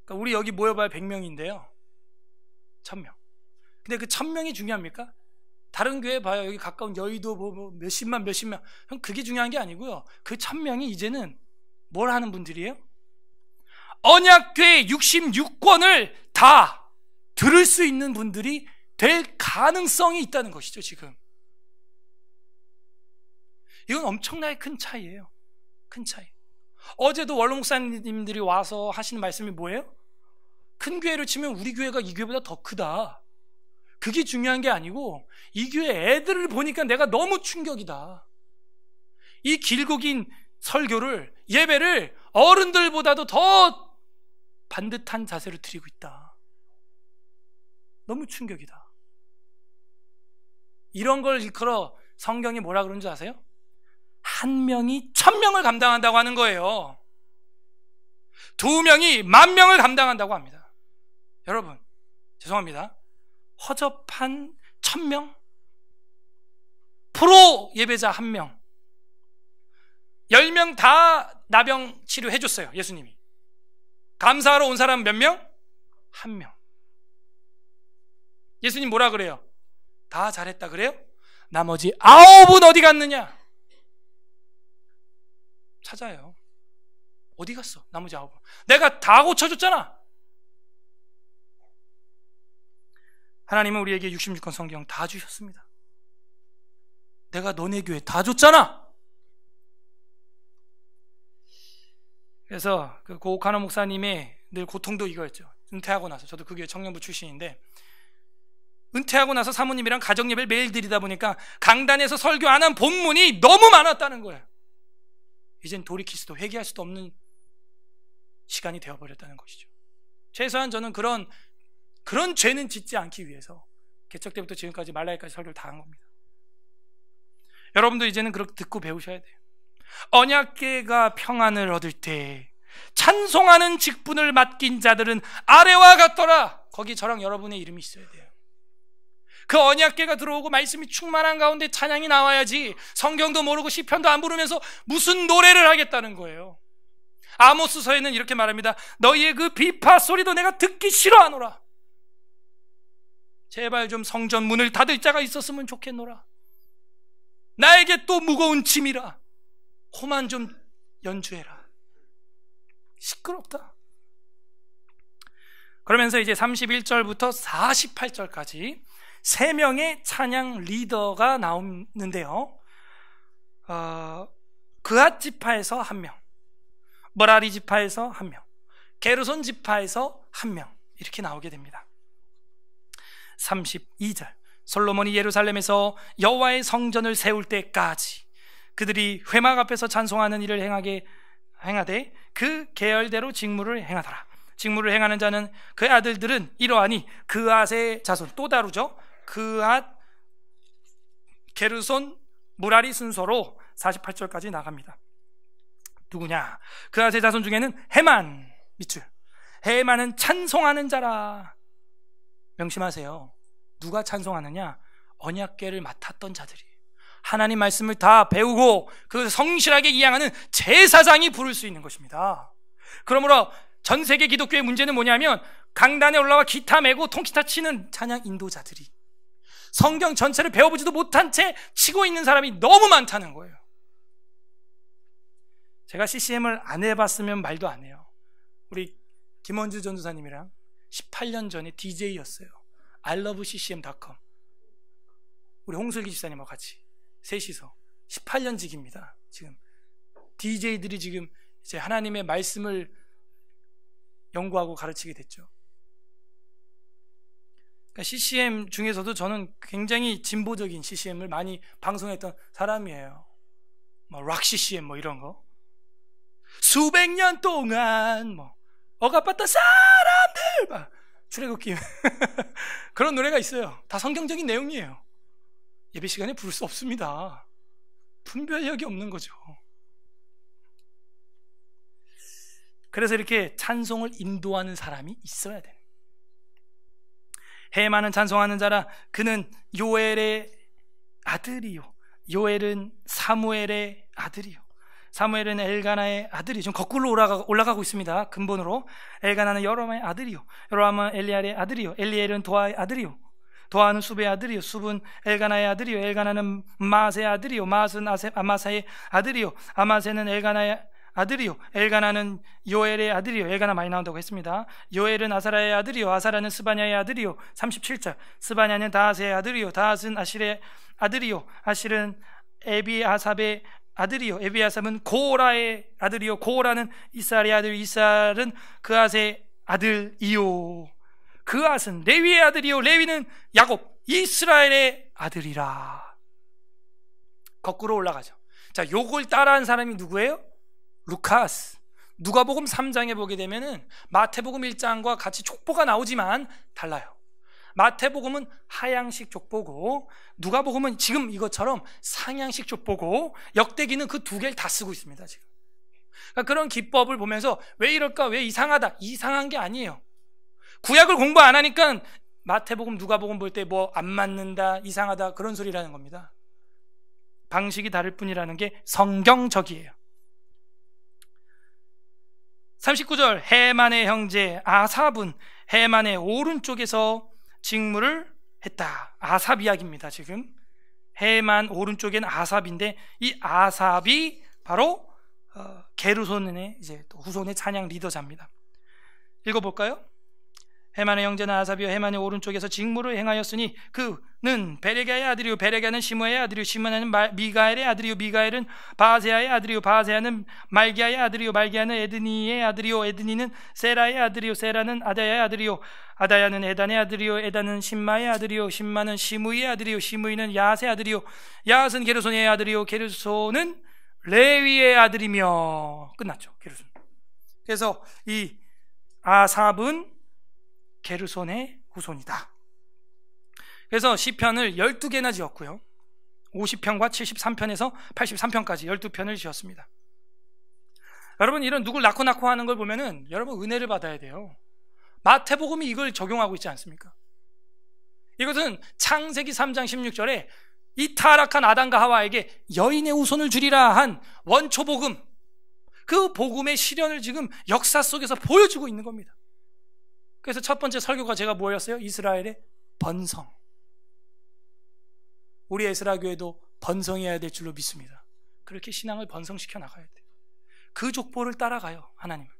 그러니까 우리 여기 모여봐야 100명인데요 1,000명. 근데 그 1,000명이 중요합니까? 다른 교회 봐요. 여기 가까운 여의도 뭐 몇십만 형, 그게 중요한 게 아니고요. 그 1,000명이 이제는 뭘 하는 분들이에요? 언약궤 66권을 다 들을 수 있는 분들이 될 가능성이 있다는 것이죠. 지금 이건 엄청나게 큰 차이예요. 큰 차이. 어제도 원로 목사님들이 와서 하시는 말씀이 뭐예요? 큰 교회를 치면 우리 교회가 이 교회보다 더 크다. 그게 중요한 게 아니고 이 교회 애들을 보니까 내가 너무 충격이다. 이 길고 긴 설교를, 예배를 어른들보다도 더 반듯한 자세로 드리고 있다. 너무 충격이다. 이런 걸 일컬어 성경이 뭐라 그러는 줄 아세요? 한 명이 1,000명을 감당한다고 하는 거예요. 2명이 10,000명을 감당한다고 합니다. 여러분, 죄송합니다. 허접한 1000명, 프로 예배자 1명, 10명 다 나병 치료해 줬어요. 예수님이. 감사하러 온 사람 몇 명? 1명. 예수님 뭐라 그래요? 다 잘했다 그래요? 나머지 9은 어디 갔느냐? 찾아요. 어디 갔어? 나머지 9은. 내가 다 고쳐줬잖아. 하나님은 우리에게 66권 성경 다 주셨습니다. 내가 너네 교회 다 줬잖아. 그래서 그 고옥하나 목사님의 늘 고통도 이거였죠. 은퇴하고 나서, 저도 그 교회 청년부 출신인데, 은퇴하고 나서 사모님이랑 가정예배를 매일 드리다 보니까 강단에서 설교 안 한 본문이 너무 많았다는 거예요. 이젠 돌이킬 수도 회개할 수도 없는 시간이 되어버렸다는 것이죠. 최소한 저는 그런 죄는 짓지 않기 위해서 개척 때부터 지금까지 말라기까지 설교를 다 한 겁니다. 여러분도 이제는 그렇게 듣고 배우셔야 돼요. 언약궤가 평안을 얻을 때 찬송하는 직분을 맡긴 자들은 아래와 같더라. 거기 저랑 여러분의 이름이 있어야 돼요. 그 언약궤가 들어오고 말씀이 충만한 가운데 찬양이 나와야지, 성경도 모르고 시편도 안 부르면서 무슨 노래를 하겠다는 거예요. 아모스서에는 이렇게 말합니다. 너희의 그 비파 소리도 내가 듣기 싫어하노라. 제발 좀 성전 문을 닫을 자가 있었으면 좋겠노라. 나에게 또 무거운 짐이라. 그만 좀 연주해라. 시끄럽다. 그러면서 이제 31절부터 48절까지 3명의 찬양 리더가 나오는데요. 그앗 지파에서 1명, 머라리 지파에서 1명, 게르손 지파에서 1명, 이렇게 나오게 됩니다. 32절, 솔로몬이 예루살렘에서 여호와의 성전을 세울 때까지 그들이 회막 앞에서 찬송하는 일을 행하되 그 계열대로 직무를 행하더라. 직무를 행하는 자는 그의 아들들은 이러하니 그앗의 자손, 또 다르죠. 그앗, 게르손, 무라리 순서로 48절까지 나갑니다. 누구냐? 그앗의 자손 중에는 헤만, 밑줄, 헤만은 찬송하는 자라. 명심하세요. 누가 찬송하느냐? 언약궤를 맡았던 자들이, 하나님 말씀을 다 배우고 그 성실하게 이양하는 제사장이 부를 수 있는 것입니다. 그러므로 전 세계 기독교의 문제는 뭐냐면, 강단에 올라와 기타 메고 통기타 치는 찬양 인도자들이 성경 전체를 배워보지도 못한 채 치고 있는 사람이 너무 많다는 거예요. 제가 CCM을 안 해봤으면 말도 안 해요. 우리 김원주 전도사님이랑 18년 전에 DJ였어요. ilovecm.com. 우리 홍슬기 집사님하고 같이 셋이서 18년 직입니다. 지금 DJ들이 지금 이제 하나님의 말씀을 연구하고 가르치게 됐죠. 그러니까 CCM 중에서도 저는 굉장히 진보적인 CCM을 많이 방송했던 사람이에요. 뭐 락 CCM 뭐 이런 거. 수백 년 동안 뭐 억압받던 사람들 막 출애굽기 그런 노래가 있어요. 다 성경적인 내용이에요. 예배 시간에 부를 수 없습니다. 분별력이 없는 거죠. 그래서 이렇게 찬송을 인도하는 사람이 있어야 돼요. 헤만은 찬송하는 자라. 그는 요엘의 아들이요, 요엘은 사무엘의 아들이요, 사무엘은 엘가나의 아들이요. 지금 거꾸로 올라가고 있습니다. 근본으로. 엘가나는 여로함의 아들이요, 여로함은 엘리알의 아들이요, 엘리엘은 도아의 아들이요, 도아는 숲의 아들이요, 숲은 엘가나의 아들이요, 엘가나는 마아세의 아들이요, 마아스는 아마사의 아들이요, 아마세는 엘가나의 아들이요, 엘가나는 요엘의 아들이요. 엘가나 많이 나온다고 했습니다. 요엘은 아사라의 아들이요, 아사라는 스바냐의 아들이요. 37절, 스바냐는 다핫의 아들이요, 다핫은 아실의 아들이요, 아실은 에비아삽의 아들이요, 에비아삽은 고라의 아들이요, 고라는 이스라엘의 아들, 이스라엘은 그앗의 아들이요, 그앗은 레위의 아들이요, 레위는 야곱, 이스라엘의 아들이라. 거꾸로 올라가죠. 자, 요걸 따라한 사람이 누구예요? 루카스. 누가복음 3장에 보게 되면은 마태복음 1장과 같이 족보가 나오지만 달라요. 마태복음은 하향식 족보고, 누가복음은 지금 이것처럼 상향식 족보고, 역대기는 그 두 개를 다 쓰고 있습니다. 지금. 그러니까 그런 기법을 보면서 왜 이럴까, 왜 이상하다, 이상한 게 아니에요. 구약을 공부 안 하니까 마태복음, 누가복음 볼 때 뭐 안 맞는다, 이상하다 그런 소리라는 겁니다. 방식이 다를 뿐이라는 게 성경적이에요. 39절, 해만의 형제 아삽은 해만의 오른쪽에서 직무를 했다. 아삽 이야기입니다. 지금 해만 오른쪽에는 아삽인데, 이 아삽이 바로 게르손의 이제 후손의 찬양 리더자입니다. 읽어볼까요? 해만의 형제는 아삽이요 해만의 오른쪽에서 직무를 행하였으니 그는 베레가의 아들이요 베레가는 시므아의 아들이요 시므아는 미가엘의 아들이요 미가엘은 바세아의 아들이요 바세아는 말기야의 아들이요 말기야는 에드니의 아들이요 에드니는 세라의 아들이요 세라는 아다야의 아들이요 아다야는 에단의 아들이요 에단은 신마의 아들이요 신마는 시므이의 아들이요 시므이는 야스의 아들이요 야스는 게르손의 아들이요 게르손은 레위의 아들이며. 끝났죠. 게르손. 그래서 이 아삽은 게르손의 후손이다. 그래서 시편을 12개나 지었고요, 50편과 73편에서 83편까지 12편을 지었습니다. 여러분, 이런 누굴 낳고 하는 걸 보면은 여러분 은혜를 받아야 돼요. 마태복음이 이걸 적용하고 있지 않습니까? 이것은 창세기 3장 16절에 이 타락한 아담과 하와에게 여인의 후손을 주리라 한 원초복음, 그 복음의 실현을 지금 역사 속에서 보여주고 있는 겁니다. 그래서 첫 번째 설교가 제가 뭐였어요? 이스라엘의 번성. 우리 에스라 교회도 번성해야 될 줄로 믿습니다. 그렇게 신앙을 번성시켜 나가야 돼요. 그 족보를 따라가요, 하나님은.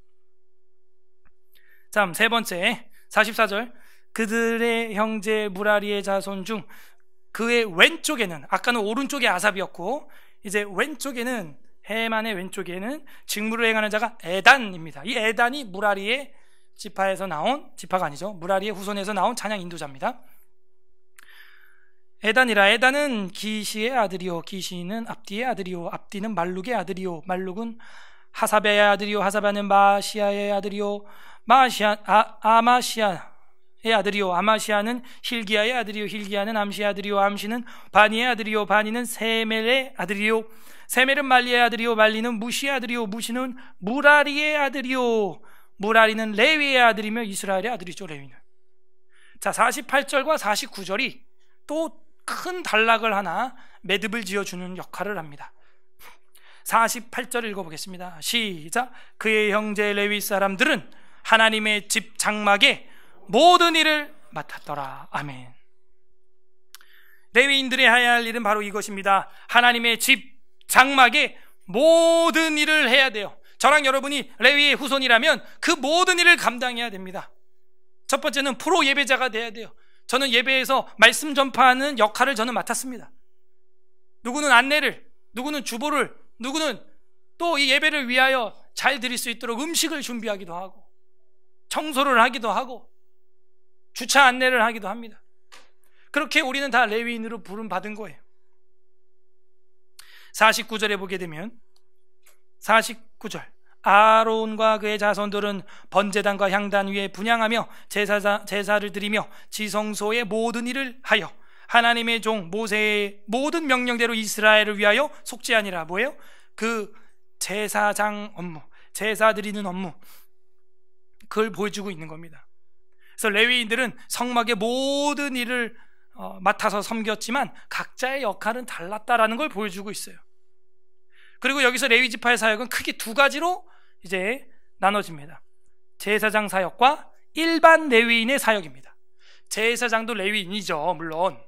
자, 세 번째 44절, 그들의 형제 무라리의 자손 중 그의 왼쪽에는, 아까는 오른쪽에 아삽이었고 이제 왼쪽에는, 해만의 왼쪽에는 직무를 행하는 자가 에단입니다. 이 에단이 무라리의 지파에서 나온, 지파가 아니죠, 무라리의 후손에서 나온 찬양 인도자입니다. 에단이라, 에단은 기시의 아들이요 기시는 압디의 아들이요 압디는 말룩의 아들이요 말룩은 하사베의 아들이요 하사베는 마시아의 아들이요 아마시아의 아들이요 아마시아는 힐기야의 아들이요 힐기야는 암시의 아들이요 암시는 바니의 아들이요 바니는 세멜의 아들이요 세멜은 말리의 아들이요 말리는 무시의 아들이요 무시는 무라리의 아들이요 무라리는 레위의 아들이며 이스라엘의 아들이죠, 레위는. 자, 48절과 49절이 또 큰 단락을 하나 매듭을 지어주는 역할을 합니다. 48절 읽어보겠습니다. 시작. 그의 형제 레위 사람들은 하나님의 집 장막의 모든 일을 맡았더라. 아멘. 레위인들이 해야 할 일은 바로 이것입니다. 하나님의 집 장막의 모든 일을 해야 돼요. 저랑 여러분이 레위의 후손이라면 그 모든 일을 감당해야 됩니다. 첫 번째는 프로 예배자가 돼야 돼요. 저는 예배에서 말씀 전파하는 역할을 저는 맡았습니다. 누구는 안내를, 누구는 주보를, 누구는 또 이 예배를 위하여 잘 드릴 수 있도록 음식을 준비하기도 하고 청소를 하기도 하고 주차 안내를 하기도 합니다. 그렇게 우리는 다 레위인으로 부름받은 거예요. 49절에 보게 되면 49절, 아론과 그의 자손들은 번제단과 향단 위에 분향하며 제사를 드리며 지성소의 모든 일을 하여 하나님의 종 모세의 모든 명령대로 이스라엘을 위하여 속죄하니라. 뭐예요? 그 제사장 업무, 제사 드리는 업무, 그걸 보여주고 있는 겁니다. 그래서 레위인들은 성막의 모든 일을 맡아서 섬겼지만 각자의 역할은 달랐다라는 걸 보여주고 있어요. 그리고 여기서 레위 지파의 사역은 크게 두 가지로 이제 나눠집니다. 제사장 사역과 일반 레위인의 사역입니다. 제사장도 레위인이죠, 물론.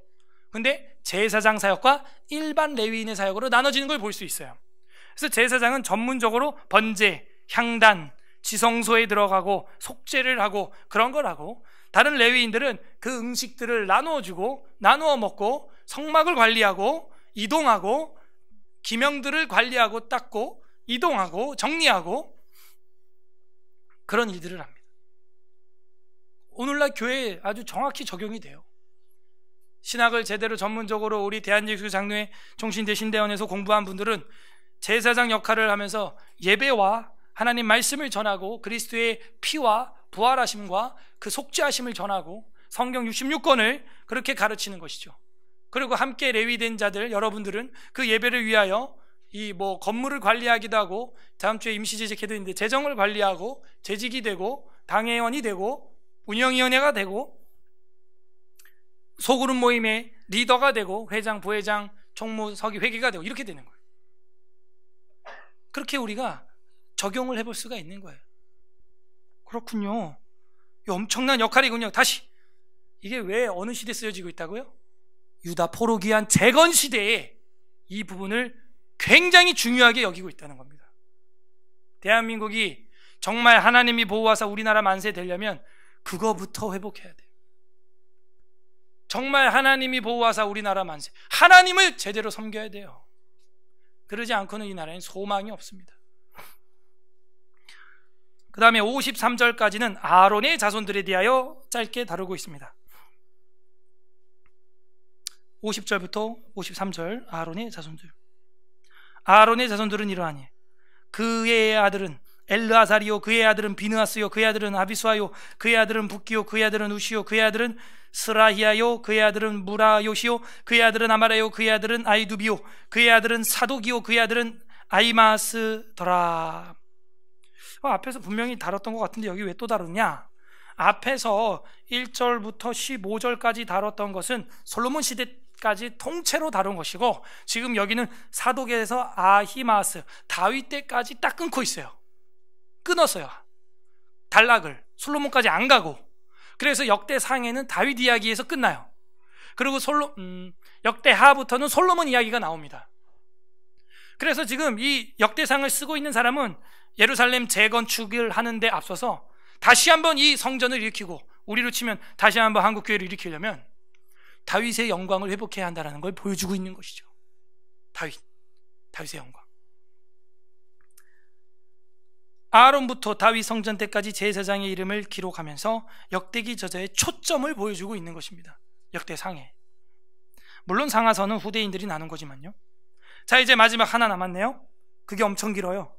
근데 제사장 사역과 일반 레위인의 사역으로 나눠지는 걸 볼 수 있어요. 그래서 제사장은 전문적으로 번제, 향단, 지성소에 들어가고 속죄를 하고 그런 걸 하고, 다른 레위인들은 그 음식들을 나누어주고 나누어 먹고 성막을 관리하고 이동하고 기명들을 관리하고 닦고 이동하고 정리하고 그런 일들을 합니다. 오늘날 교회에 아주 정확히 적용이 돼요. 신학을 제대로 전문적으로 우리 대한예수 장로회 종신대신대원에서 공부한 분들은 제사장 역할을 하면서 예배와 하나님 말씀을 전하고 그리스도의 피와 부활하심과 그 속죄하심을 전하고 성경 66권을 그렇게 가르치는 것이죠. 그리고 함께 레위된 자들 여러분들은 그 예배를 위하여 이 건물을 관리하기도 하고, 다음 주에 임시재직회도 있는데 재정을 관리하고 재직이 되고 당회원이 되고 운영위원회가 되고 소그룹 모임의 리더가 되고 회장, 부회장, 총무, 서기, 회계가 되고 이렇게 되는 거예요. 그렇게 우리가 적용을 해볼 수가 있는 거예요. 그렇군요. 이 엄청난 역할이군요. 다시, 이게 왜 어느 시대에 쓰여지고 있다고요? 유다 포로기한 재건 시대에 이 부분을 굉장히 중요하게 여기고 있다는 겁니다. 대한민국이 정말 하나님이 보호하사 우리나라 만세 되려면 그거부터 회복해야 돼요. 정말 하나님이 보호하사 우리나라 만세, 하나님을 제대로 섬겨야 돼요. 그러지 않고는 이 나라엔 소망이 없습니다. 그 다음에 53절까지는 아론의 자손들에 대하여 짧게 다루고 있습니다. 50절부터 53절, 아론의 자손들. 아론의 자손들은 이러하니 그의 아들은 엘르아사리요, 그의 아들은 비느하스요, 그의 아들은 아비수아요, 그의 아들은 붓기요, 그의 아들은 우시요, 그의 아들은 스라히아요, 그의 아들은 무라요시요, 그의 아들은 아마라요, 그의 아들은 아이두비요, 그의 아들은 사독이요, 그의 아들은 아이마스더라. 앞에서 분명히 다뤘던 것 같은데 여기 왜 또 다루냐? 앞에서 1절부터 15절까지 다뤘던 것은 솔로몬 시대까지 통째로 다룬 것이고, 지금 여기는 사독에서 아히마스, 다윗 때까지 딱 끊고 있어요. 끊었어요. 단락을 솔로몬까지 안 가고. 그래서 역대상에는 다윗 이야기에서 끝나요. 그리고 역대하부터는 솔로몬 이야기가 나옵니다. 그래서 지금 이 역대상을 쓰고 있는 사람은 예루살렘 재건축을 하는데 앞서서 다시 한번 이 성전을 일으키고, 우리로 치면 다시 한번 한국교회를 일으키려면 다윗의 영광을 회복해야 한다는 걸 보여주고 있는 것이죠. 다윗의 영광. 아론부터 다윗 성전 때까지 제사장의 이름을 기록하면서 역대기 저자의 초점을 보여주고 있는 것입니다. 역대상에. 물론 상하서는 후대인들이 나눈 거지만요. 자, 이제 마지막 하나 남았네요. 그게 엄청 길어요.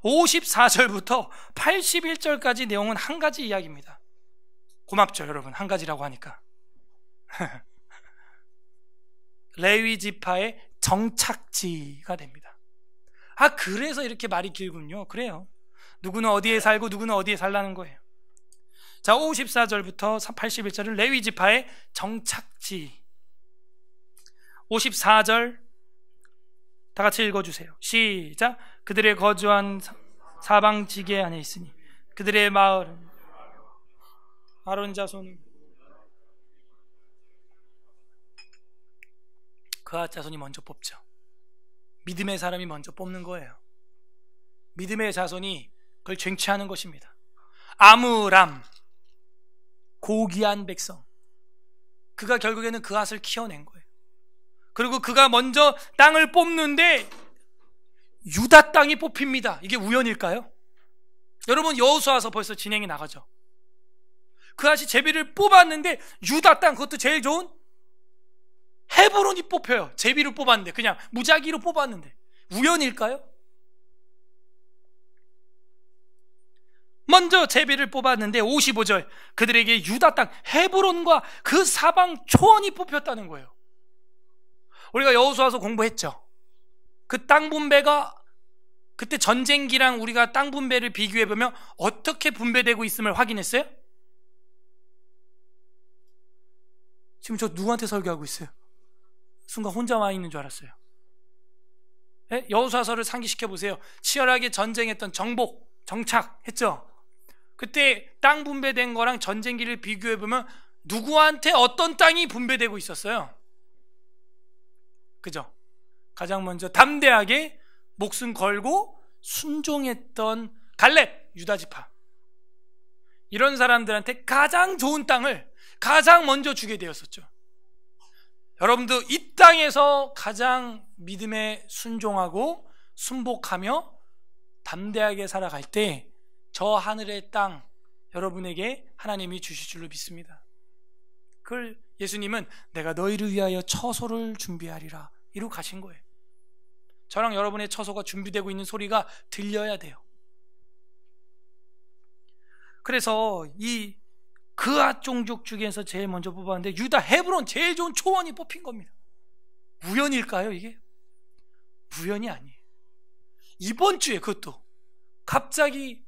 54절부터 81절까지 내용은 한 가지 이야기입니다. 고맙죠, 여러분. 한 가지라고 하니까. 레위 지파의 정착지가 됩니다. 그래서 이렇게 말이 길군요. 그래요. 누구는 어디에 살고 누구는 어디에 살라는 거예요. 자, 54절부터 81절은 레위 지파의 정착지. 54절 다 같이 읽어주세요. 시작. 그들의 거주한 사방지계 안에 있으니 그들의 마을은 아론 자손은 그앗 자손이 먼저 뽑죠. 믿음의 사람이 먼저 뽑는 거예요. 믿음의 자손이 그걸 쟁취하는 것입니다. 아므람, 고귀한 백성, 그가 결국에는 그앗을 키워낸 거예요. 그리고 그가 먼저 땅을 뽑는데 유다 땅이 뽑힙니다. 이게 우연일까요? 여러분, 여호수아서 벌써 진행이 나가죠. 그앗이 제비를 뽑았는데 유다 땅, 그것도 제일 좋은 헤브론이 뽑혀요. 제비를 뽑았는데, 그냥 무작위로 뽑았는데 우연일까요? 먼저 제비를 뽑았는데 55절, 그들에게 유다 땅 헤브론과 그 사방 초원이 뽑혔다는 거예요. 우리가 여호수아서 공부했죠. 그 땅 분배가 그때 전쟁기랑 우리가 땅 분배를 비교해보면 어떻게 분배되고 있음을 확인했어요? 지금 저 누구한테 설교하고 있어요? 순간 혼자 와 있는 줄 알았어요. 네? 여호수아서를 상기시켜 보세요. 치열하게 전쟁했던 정착했죠. 그때 땅 분배된 거랑 전쟁기를 비교해보면 누구한테 어떤 땅이 분배되고 있었어요? 그죠? 가장 먼저 담대하게 목숨 걸고 순종했던 갈렙, 유다지파, 이런 사람들한테 가장 좋은 땅을 가장 먼저 주게 되었었죠. 여러분도 이 땅에서 가장 믿음에 순종하고 순복하며 담대하게 살아갈 때 저 하늘의 땅 여러분에게 하나님이 주실 줄로 믿습니다. 그걸 예수님은 내가 너희를 위하여 처소를 준비하리라 이러고 가신 거예요. 저랑 여러분의 처소가 준비되고 있는 소리가 들려야 돼요. 그래서 이 그앗 종족 중에서 제일 먼저 뽑았는데 유다 헤브론 제일 좋은 초원이 뽑힌 겁니다. 우연일까요, 이게? 우연이 아니에요. 이번 주에 그것도 갑자기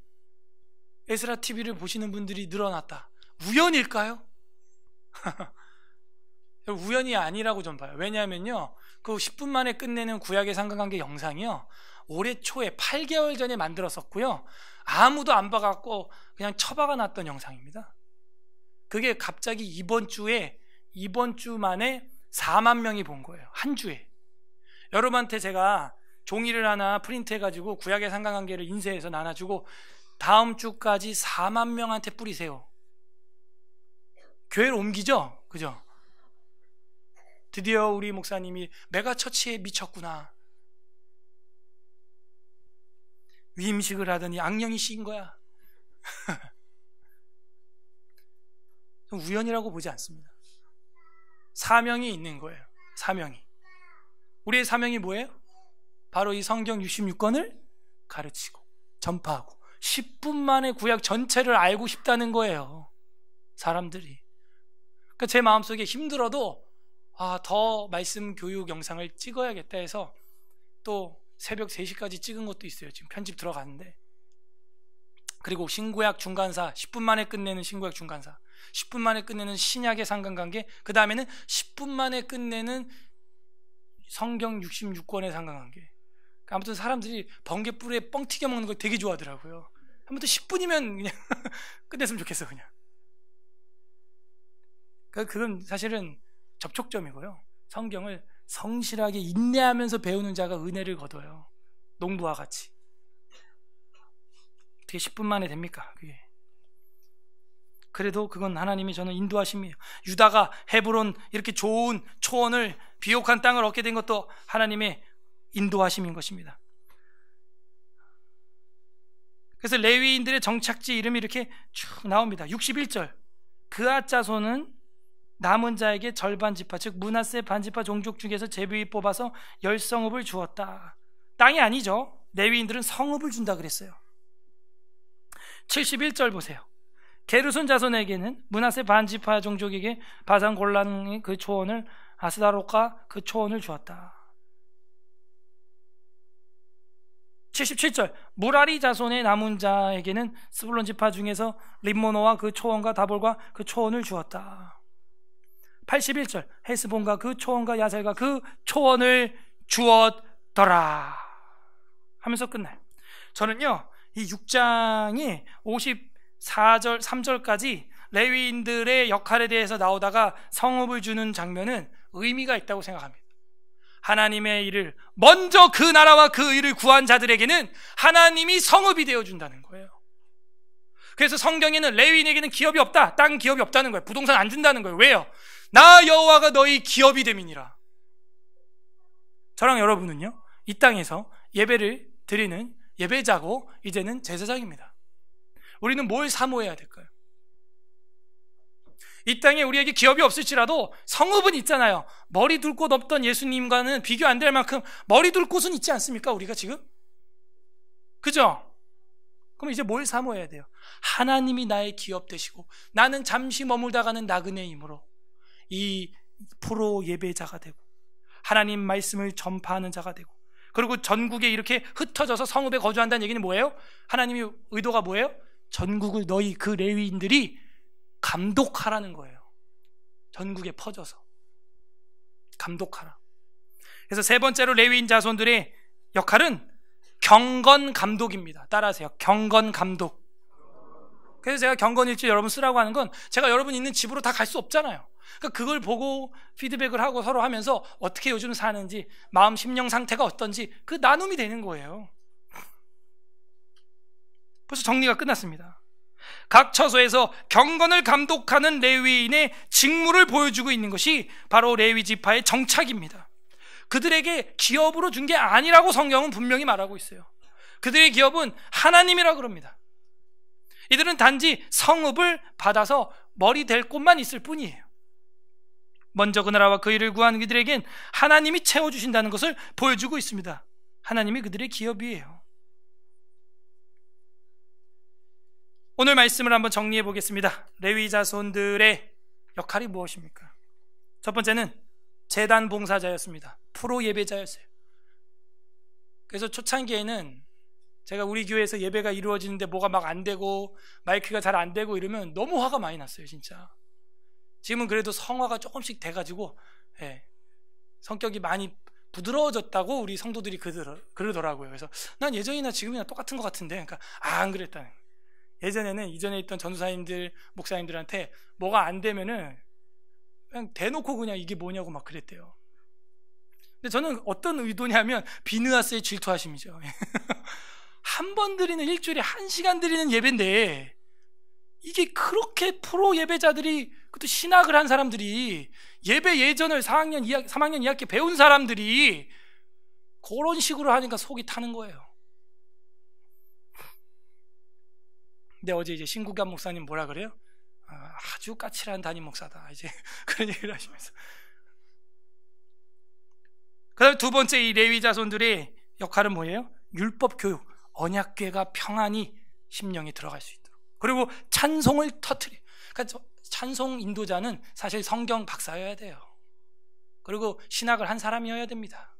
에스라 TV를 보시는 분들이 늘어났다. 우연일까요? 우연이 아니라고 좀 봐요. 왜냐하면요, 그 10분 만에 끝내는 구약의 상관관계 영상이요, 올해 초에 8개월 전에 만들었었고요, 아무도 안 봐갖고 그냥 처박아 놨던 영상입니다. 그게 갑자기 이번 주 만에 4만 명이 본 거예요. 한 주에. 여러분한테 제가 종이를 하나 프린트해가지고 구약의 상관관계를 인쇄해서 나눠주고 다음 주까지 4만 명한테 뿌리세요. 교회를 옮기죠? 그죠? 드디어 우리 목사님이 메가처치에 미쳤구나. 위임식을 하더니 악령이 씌인 거야. 우연이라고 보지 않습니다. 사명이 있는 거예요. 사명이. 우리의 사명이 뭐예요? 바로 이 성경 66권을 가르치고 전파하고 10분 만에 구약 전체를 알고 싶다는 거예요. 사람들이. 그러니까 제 마음속에 힘들어도 더 말씀 교육 영상을 찍어야겠다 해서 또 새벽 3시까지 찍은 것도 있어요. 지금 편집 들어가는데. 그리고 신구약 중간사, 10분 만에 끝내는 신구약 중간사, 10분 만에 끝내는 신약의 상관관계, 그 다음에는 10분 만에 끝내는 성경 66권의 상관관계. 아무튼 사람들이 번개불에 뻥 튀겨 먹는 걸 되게 좋아하더라고요. 아무튼 10분이면 그냥 끝냈으면 좋겠어. 그냥. 그건 사실은 접촉점이고요. 성경을 성실하게 인내하면서 배우는 자가 은혜를 거둬요. 농부와 같이. 어떻게 10분 만에 됩니까? 그게. 그래도 그건 하나님이 저는 인도하심이에요. 유다가 헤브론 이렇게 좋은 초원을, 비옥한 땅을 얻게 된 것도 하나님의 인도하심인 것입니다. 그래서 레위인들의 정착지 이름이 이렇게 쭉 나옵니다. 61절, 그앗 자손은 남은 자에게 절반 지파, 즉 므낫세 반지파 종족 중에서 제비위 뽑아서 10성읍을 주었다. 땅이 아니죠. 레위인들은 성읍을 준다 그랬어요. 71절 보세요. 게르손 자손에게는 므낫세 반지파 종족에게 바산 골란의 그 초원을, 아스다롯과 그 초원을 주었다. 77절, 무라리 자손의 남은 자에게는 스불론 지파 중에서 림모노와 그 초원과 다볼과 그 초원을 주었다. 81절, 헤스본과 그 초원과 야셀과 그 초원을 주었더라 하면서 끝나요. 저는요, 이 6장이 54절 3절까지 레위인들의 역할에 대해서 나오다가 성읍을 주는 장면은 의미가 있다고 생각합니다. 하나님의 일을, 먼저 그 나라와 그 일을 구한 자들에게는 하나님이 성읍이 되어준다는 거예요. 그래서 성경에는 레위인에게는 기업이 없다, 땅 기업이 없다는 거예요. 부동산 안 준다는 거예요. 왜요? 나 여호와가 너희 기업이 됨이니라. 저랑 여러분은요, 이 땅에서 예배를 드리는 예배자고 이제는 제사장입니다. 우리는 뭘 사모해야 될까요? 이 땅에 우리에게 기업이 없을지라도 성읍은 있잖아요. 머리 둘 곳 없던 예수님과는 비교 안 될 만큼 머리 둘 곳은 있지 않습니까? 우리가 지금? 그죠? 그럼 이제 뭘 사모해야 돼요? 하나님이 나의 기업 되시고 나는 잠시 머물다가는 나그네의 힘으로 이 프로 예배자가 되고 하나님 말씀을 전파하는 자가 되고, 그리고 전국에 이렇게 흩어져서 성읍에 거주한다는 얘기는 뭐예요? 하나님의 의도가 뭐예요? 전국을 너희 그 레위인들이 감독하라는 거예요. 전국에 퍼져서 감독하라. 그래서 세 번째로 레위인 자손들의 역할은 경건 감독입니다. 따라하세요. 경건 감독. 그래서 제가 경건일지 여러분 쓰라고 하는 건, 제가 여러분 있는 집으로 다 갈 수 없잖아요. 그러니까 그걸 보고 피드백을 하고 서로 하면서 어떻게 요즘 사는지, 마음 심령 상태가 어떤지 그 나눔이 되는 거예요. 벌써 정리가 끝났습니다. 각 처소에서 경건을 감독하는 레위인의 직무를 보여주고 있는 것이 바로 레위 지파의 정착입니다. 그들에게 기업으로 준 게 아니라고 성경은 분명히 말하고 있어요. 그들의 기업은 하나님이라 그럽니다. 이들은 단지 성읍을 받아서 머리 댈 곳만 있을 뿐이에요. 먼저 그 나라와 그 일을 구하는 그들에겐 하나님이 채워주신다는 것을 보여주고 있습니다. 하나님이 그들의 기업이에요. 오늘 말씀을 한번 정리해 보겠습니다. 레위 자손들의 역할이 무엇입니까? 첫 번째는 제단 봉사자였습니다. 프로 예배자였어요. 그래서 초창기에는 제가 우리 교회에서 예배가 이루어지는데 뭐가 막 안 되고 마이크가 잘 안 되고 이러면 너무 화가 많이 났어요. 진짜 지금은 그래도 성화가 조금씩 돼가지고 성격이 많이 부드러워졌다고 우리 성도들이 그러더라고요. 그래서 난 예전이나 지금이나 똑같은 것 같은데, 그러니까 안 그랬다는 거예요. 예전에는 이전에 있던 전도사님들, 목사님들한테 뭐가 안 되면은 그냥 대놓고 그냥 이게 뭐냐고 막 그랬대요. 근데 저는 어떤 의도냐면 비느하스의 질투하심이죠. 한 번 드리는, 일주일에 1시간 드리는 예배인데, 이게 그렇게 프로 예배자들이, 그것도 신학을 한 사람들이, 예배 예전을 3학년 2학기 배운 사람들이 그런 식으로 하니까 속이 타는 거예요. 근데 어제 이제 신국엽 목사님 뭐라 그래요? 아주 까칠한 담임 목사다, 이제 그런 얘기를 하시면서. 그 다음에 두 번째, 이 레위 자손들의 역할은 뭐예요? 율법 교육, 언약궤가 평안히 심령에 들어갈 수 있도록, 그리고 찬송을 터뜨려. 그러니까 찬송 인도자는 사실 성경 박사여야 돼요. 그리고 신학을 한 사람이어야 됩니다.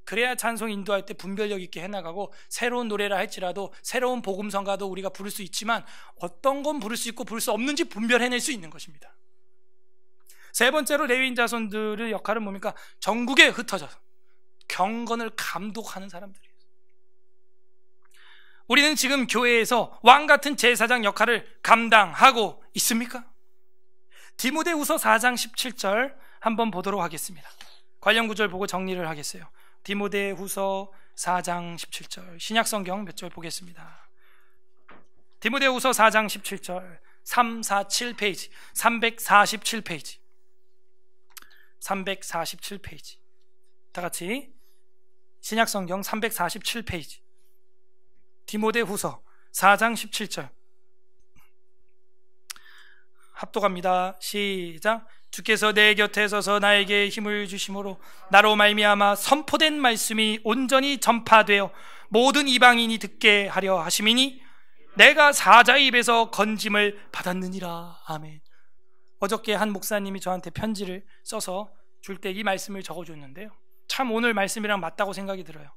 그래야 찬송 인도할 때 분별력 있게 해나가고, 새로운 노래라 할지라도 새로운 복음성가도 우리가 부를 수 있지만 어떤 건 부를 수 있고 부를 수 없는지 분별해낼 수 있는 것입니다. 세 번째로 레위인 자손들의 역할은 뭡니까? 전국에 흩어져서 경건을 감독하는 사람들이에요. 우리는 지금 교회에서 왕같은 제사장 역할을 감당하고 있습니까? 디모데후서 4장 17절 한번 보도록 하겠습니다. 관련 구절 보고 정리를 하겠어요. 디모데후서 4장 17절, 신약성경 몇 절 보겠습니다. 디모데후서 4장 17절, 347페이지, 347페이지, 347페이지. 다 같이 신약성경 347페이지, 디모데후서 4장 17절 합독합니다. 시작. 주께서 내 곁에 서서 나에게 힘을 주심으로 나로 말미암아 선포된 말씀이 온전히 전파되어 모든 이방인이 듣게 하려 하심이니 내가 사자의 입에서 건짐을 받았느니라. 아멘. 어저께 한 목사님이 저한테 편지를 써서 줄 때 이 말씀을 적어줬는데요, 참 오늘 말씀이랑 맞다고 생각이 들어요.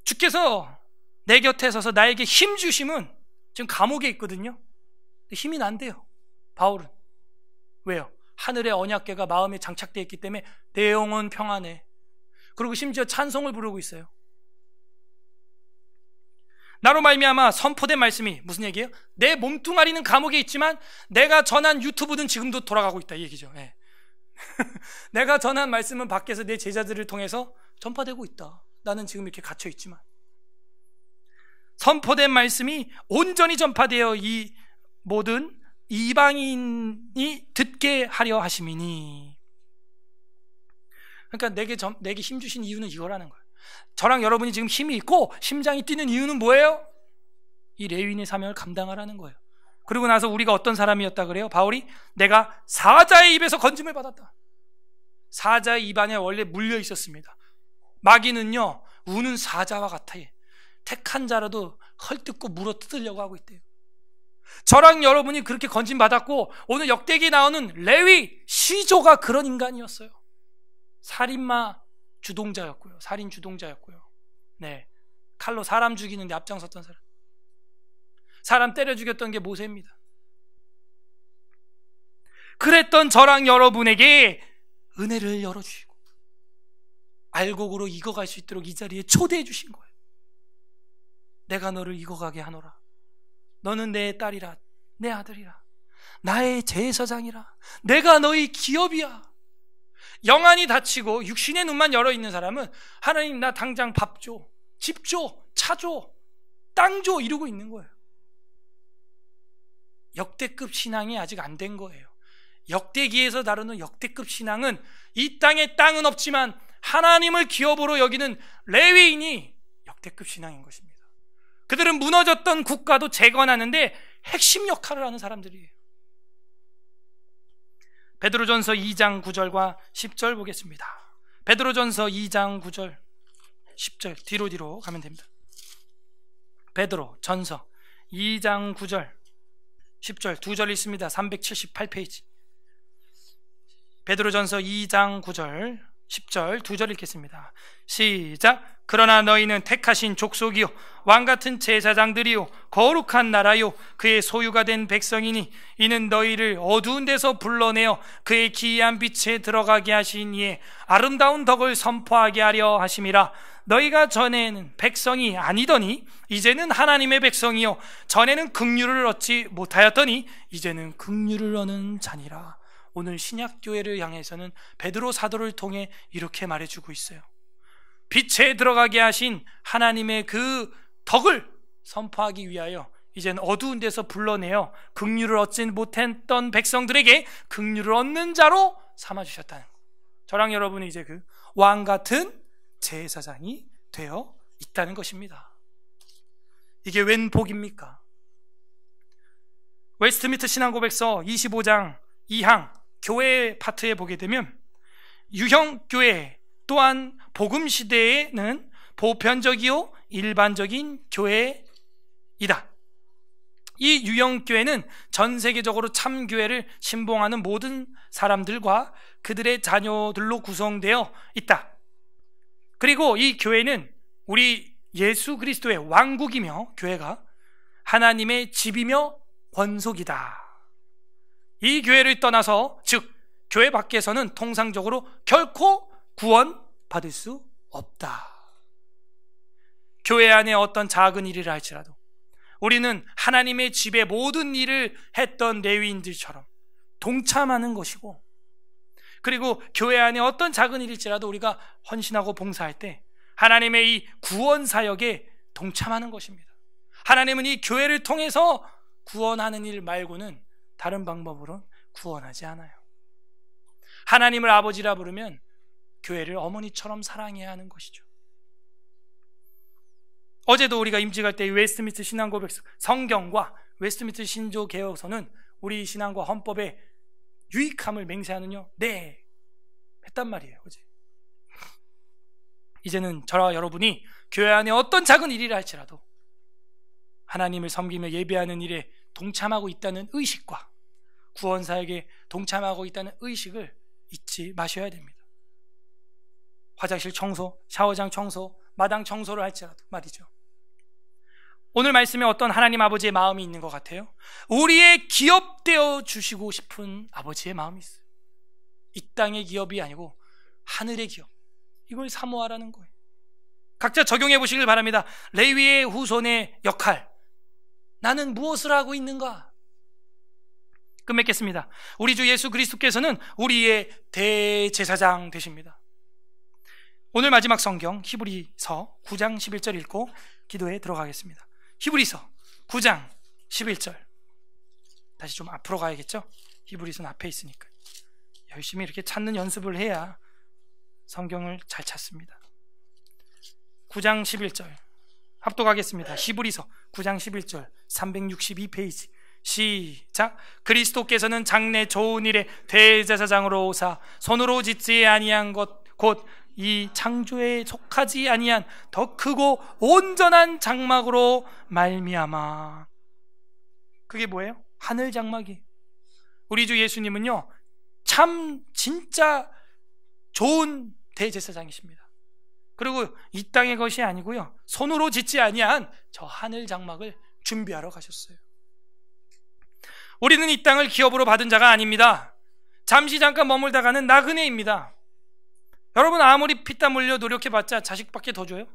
주께서 내 곁에 서서 나에게 힘 주심은, 지금 감옥에 있거든요. 힘이 난대요, 바울은. 왜요? 하늘의 언약궤가 마음에 장착되어 있기 때문에 내 영혼 평안해. 그리고 심지어 찬송을 부르고 있어요. 나로 말미암아 선포된 말씀이 무슨 얘기예요? 내 몸뚱아리는 감옥에 있지만 내가 전한 유튜브는 지금도 돌아가고 있다, 이 얘기죠. 내가 전한 말씀은 밖에서 내 제자들을 통해서 전파되고 있다. 나는 지금 이렇게 갇혀 있지만 선포된 말씀이 온전히 전파되어 이 모든 이방인이 듣게 하려 하심이니. 그러니까 내게 힘 주신 이유는 이거라는 거예요. 저랑 여러분이 지금 힘이 있고 심장이 뛰는 이유는 뭐예요? 이 레위인의 사명을 감당하라는 거예요. 그리고 나서 우리가 어떤 사람이었다 그래요? 바울이 내가 사자의 입에서 건짐을 받았다. 사자의 입 안에 원래 물려 있었습니다. 마귀는요, 우는 사자와 같아요. 택한 자라도 헐뜯고 물어 뜯으려고 하고 있대요. 저랑 여러분이 그렇게 건짐 받았고, 오늘 역대기에 나오는 레위 시조가 그런 인간이었어요. 살인마 주동자였고요. 살인 주동자였고요. 네, 칼로 사람 죽이는데 앞장섰던 사람. 사람 때려 죽였던 게 모세입니다. 그랬던 저랑 여러분에게 은혜를 열어주시고 알곡으로 익어갈 수 있도록 이 자리에 초대해 주신 거예요. 내가 너를 익어가게 하노라. 너는 내 딸이라, 내 아들이라, 나의 제사장이라, 내가 너의 기업이야. 영안이 닫히고 육신의 눈만 열어있는 사람은 하나님 나 당장 밥 줘, 집 줘, 차 줘, 땅 줘 이러고 있는 거예요. 역대급 신앙이 아직 안 된 거예요. 역대기에서 다루는 역대급 신앙은 이 땅에 땅은 없지만 하나님을 기업으로 여기는 레위인이 역대급 신앙인 것입니다. 그들은 무너졌던 국가도 재건하는데 핵심 역할을 하는 사람들이에요. 베드로전서 2장 9절과 10절 보겠습니다. 베드로전서 2장 9절 10절 뒤로 가면 됩니다. 베드로전서 2장 9절 10절 두 절 있습니다. 378페이지. 베드로전서 2장 9절 10절 두 절 읽겠습니다. 시작. 그러나 너희는 택하신 족속이요 왕같은 제사장들이요 거룩한 나라요 그의 소유가 된 백성이니 이는 너희를 어두운 데서 불러내어 그의 기이한 빛에 들어가게 하신 이의 아름다운 덕을 선포하게 하려 하심이라. 너희가 전에는 백성이 아니더니 이제는 하나님의 백성이요 전에는 긍휼을 얻지 못하였더니 이제는 긍휼을 얻는 자니라. 오늘 신약교회를 향해서는 베드로 사도를 통해 이렇게 말해주고 있어요. 빛에 들어가게 하신 하나님의 그 덕을 선포하기 위하여 이젠 어두운 데서 불러내어 긍휼을 얻지 못했던 백성들에게 긍휼을 얻는 자로 삼아주셨다는 것. 저랑 여러분은 이제 그 왕같은 제사장이 되어 있다는 것입니다. 이게 웬 복입니까? 웨스트민스터 신앙고백서 25장 2항 교회 파트에 보게 되면 유형교회 또한 복음시대에는 보편적이요 일반적인 교회이다. 이 유형교회는 전 세계적으로 참교회를 신봉하는 모든 사람들과 그들의 자녀들로 구성되어 있다. 그리고 이 교회는 우리 예수 그리스도의 왕국이며 교회가 하나님의 집이며 권속이다. 이 교회를 떠나서 즉 교회 밖에서는 통상적으로 결코 구원받을 수 없다. 교회 안에 어떤 작은 일이라 할지라도 우리는 하나님의 집의 모든 일을 했던 레위인들처럼 동참하는 것이고, 그리고 교회 안에 어떤 작은 일일지라도 우리가 헌신하고 봉사할 때 하나님의 이 구원 사역에 동참하는 것입니다. 하나님은 이 교회를 통해서 구원하는 일 말고는 다른 방법으로는 구원하지 않아요. 하나님을 아버지라 부르면 교회를 어머니처럼 사랑해야 하는 것이죠. 어제도 우리가 임직할 때 웨스트민스터 신앙고백 성경과 웨스트민스터 신조개혁서는 우리 신앙과 헌법의 유익함을 맹세하느냐? 네, 했단 말이에요. 어제. 이제는 저와 여러분이 교회 안에 어떤 작은 일이라 할지라도 하나님을 섬기며 예배하는 일에 동참하고 있다는 의식과 구원사역에 동참하고 있다는 의식을 잊지 마셔야 됩니다. 화장실 청소, 샤워장 청소, 마당 청소를 할지라도 말이죠. 오늘 말씀에 어떤 하나님 아버지의 마음이 있는 것 같아요? 우리의 기업 되어 주시고 싶은 아버지의 마음이 있어요. 이 땅의 기업이 아니고 하늘의 기업, 이걸 사모하라는 거예요. 각자 적용해 보시길 바랍니다. 레위의 후손의 역할, 나는 무엇을 하고 있는가? 끝맺겠습니다. 우리 주 예수 그리스도께서는 우리의 대제사장 되십니다. 오늘 마지막 성경 히브리서 9장 11절 읽고 기도에 들어가겠습니다. 히브리서 9장 11절. 다시 좀 앞으로 가야겠죠? 히브리서는 앞에 있으니까 열심히 이렇게 찾는 연습을 해야 성경을 잘 찾습니다. 9장 11절 합독하겠습니다. 히브리서 9장 11절 362페이지. 시작. 그리스도께서는 장래 좋은 일에 대제사장으로 오사 손으로 짓지 아니한 것 곧 이 창조에 속하지 아니한 더 크고 온전한 장막으로 말미암아. 그게 뭐예요? 하늘 장막이. 우리 주 예수님은요 참 진짜 좋은 대제사장이십니다. 그리고 이 땅의 것이 아니고요 손으로 짓지 아니한 저 하늘 장막을 준비하러 가셨어요. 우리는 이 땅을 기업으로 받은 자가 아닙니다. 잠시 잠깐 머물다가는 나그네입니다. 여러분, 아무리 피땀 흘려 노력해봤자 자식밖에 더 줘요?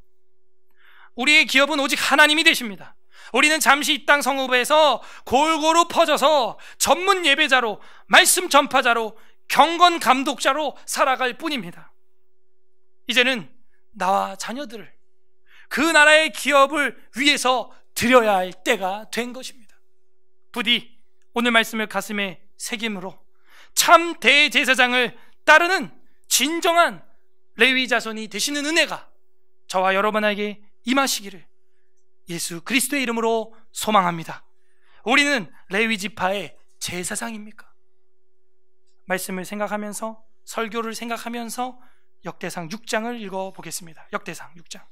우리의 기업은 오직 하나님이 되십니다. 우리는 잠시 이 땅 성읍에서 골고루 퍼져서 전문 예배자로, 말씀 전파자로, 경건 감독자로 살아갈 뿐입니다. 이제는 나와 자녀들을 그 나라의 기업을 위해서 드려야 할 때가 된 것입니다. 부디 오늘 말씀을 가슴에 새김으로 참 대제사장을 따르는 진정한 레위 자손이 되시는 은혜가 저와 여러분에게 임하시기를 예수 그리스도의 이름으로 소망합니다. 우리는 레위 지파의 제사장입니까? 말씀을 생각하면서 설교를 생각하면서 역대상 6장을 읽어보겠습니다. 역대상 6장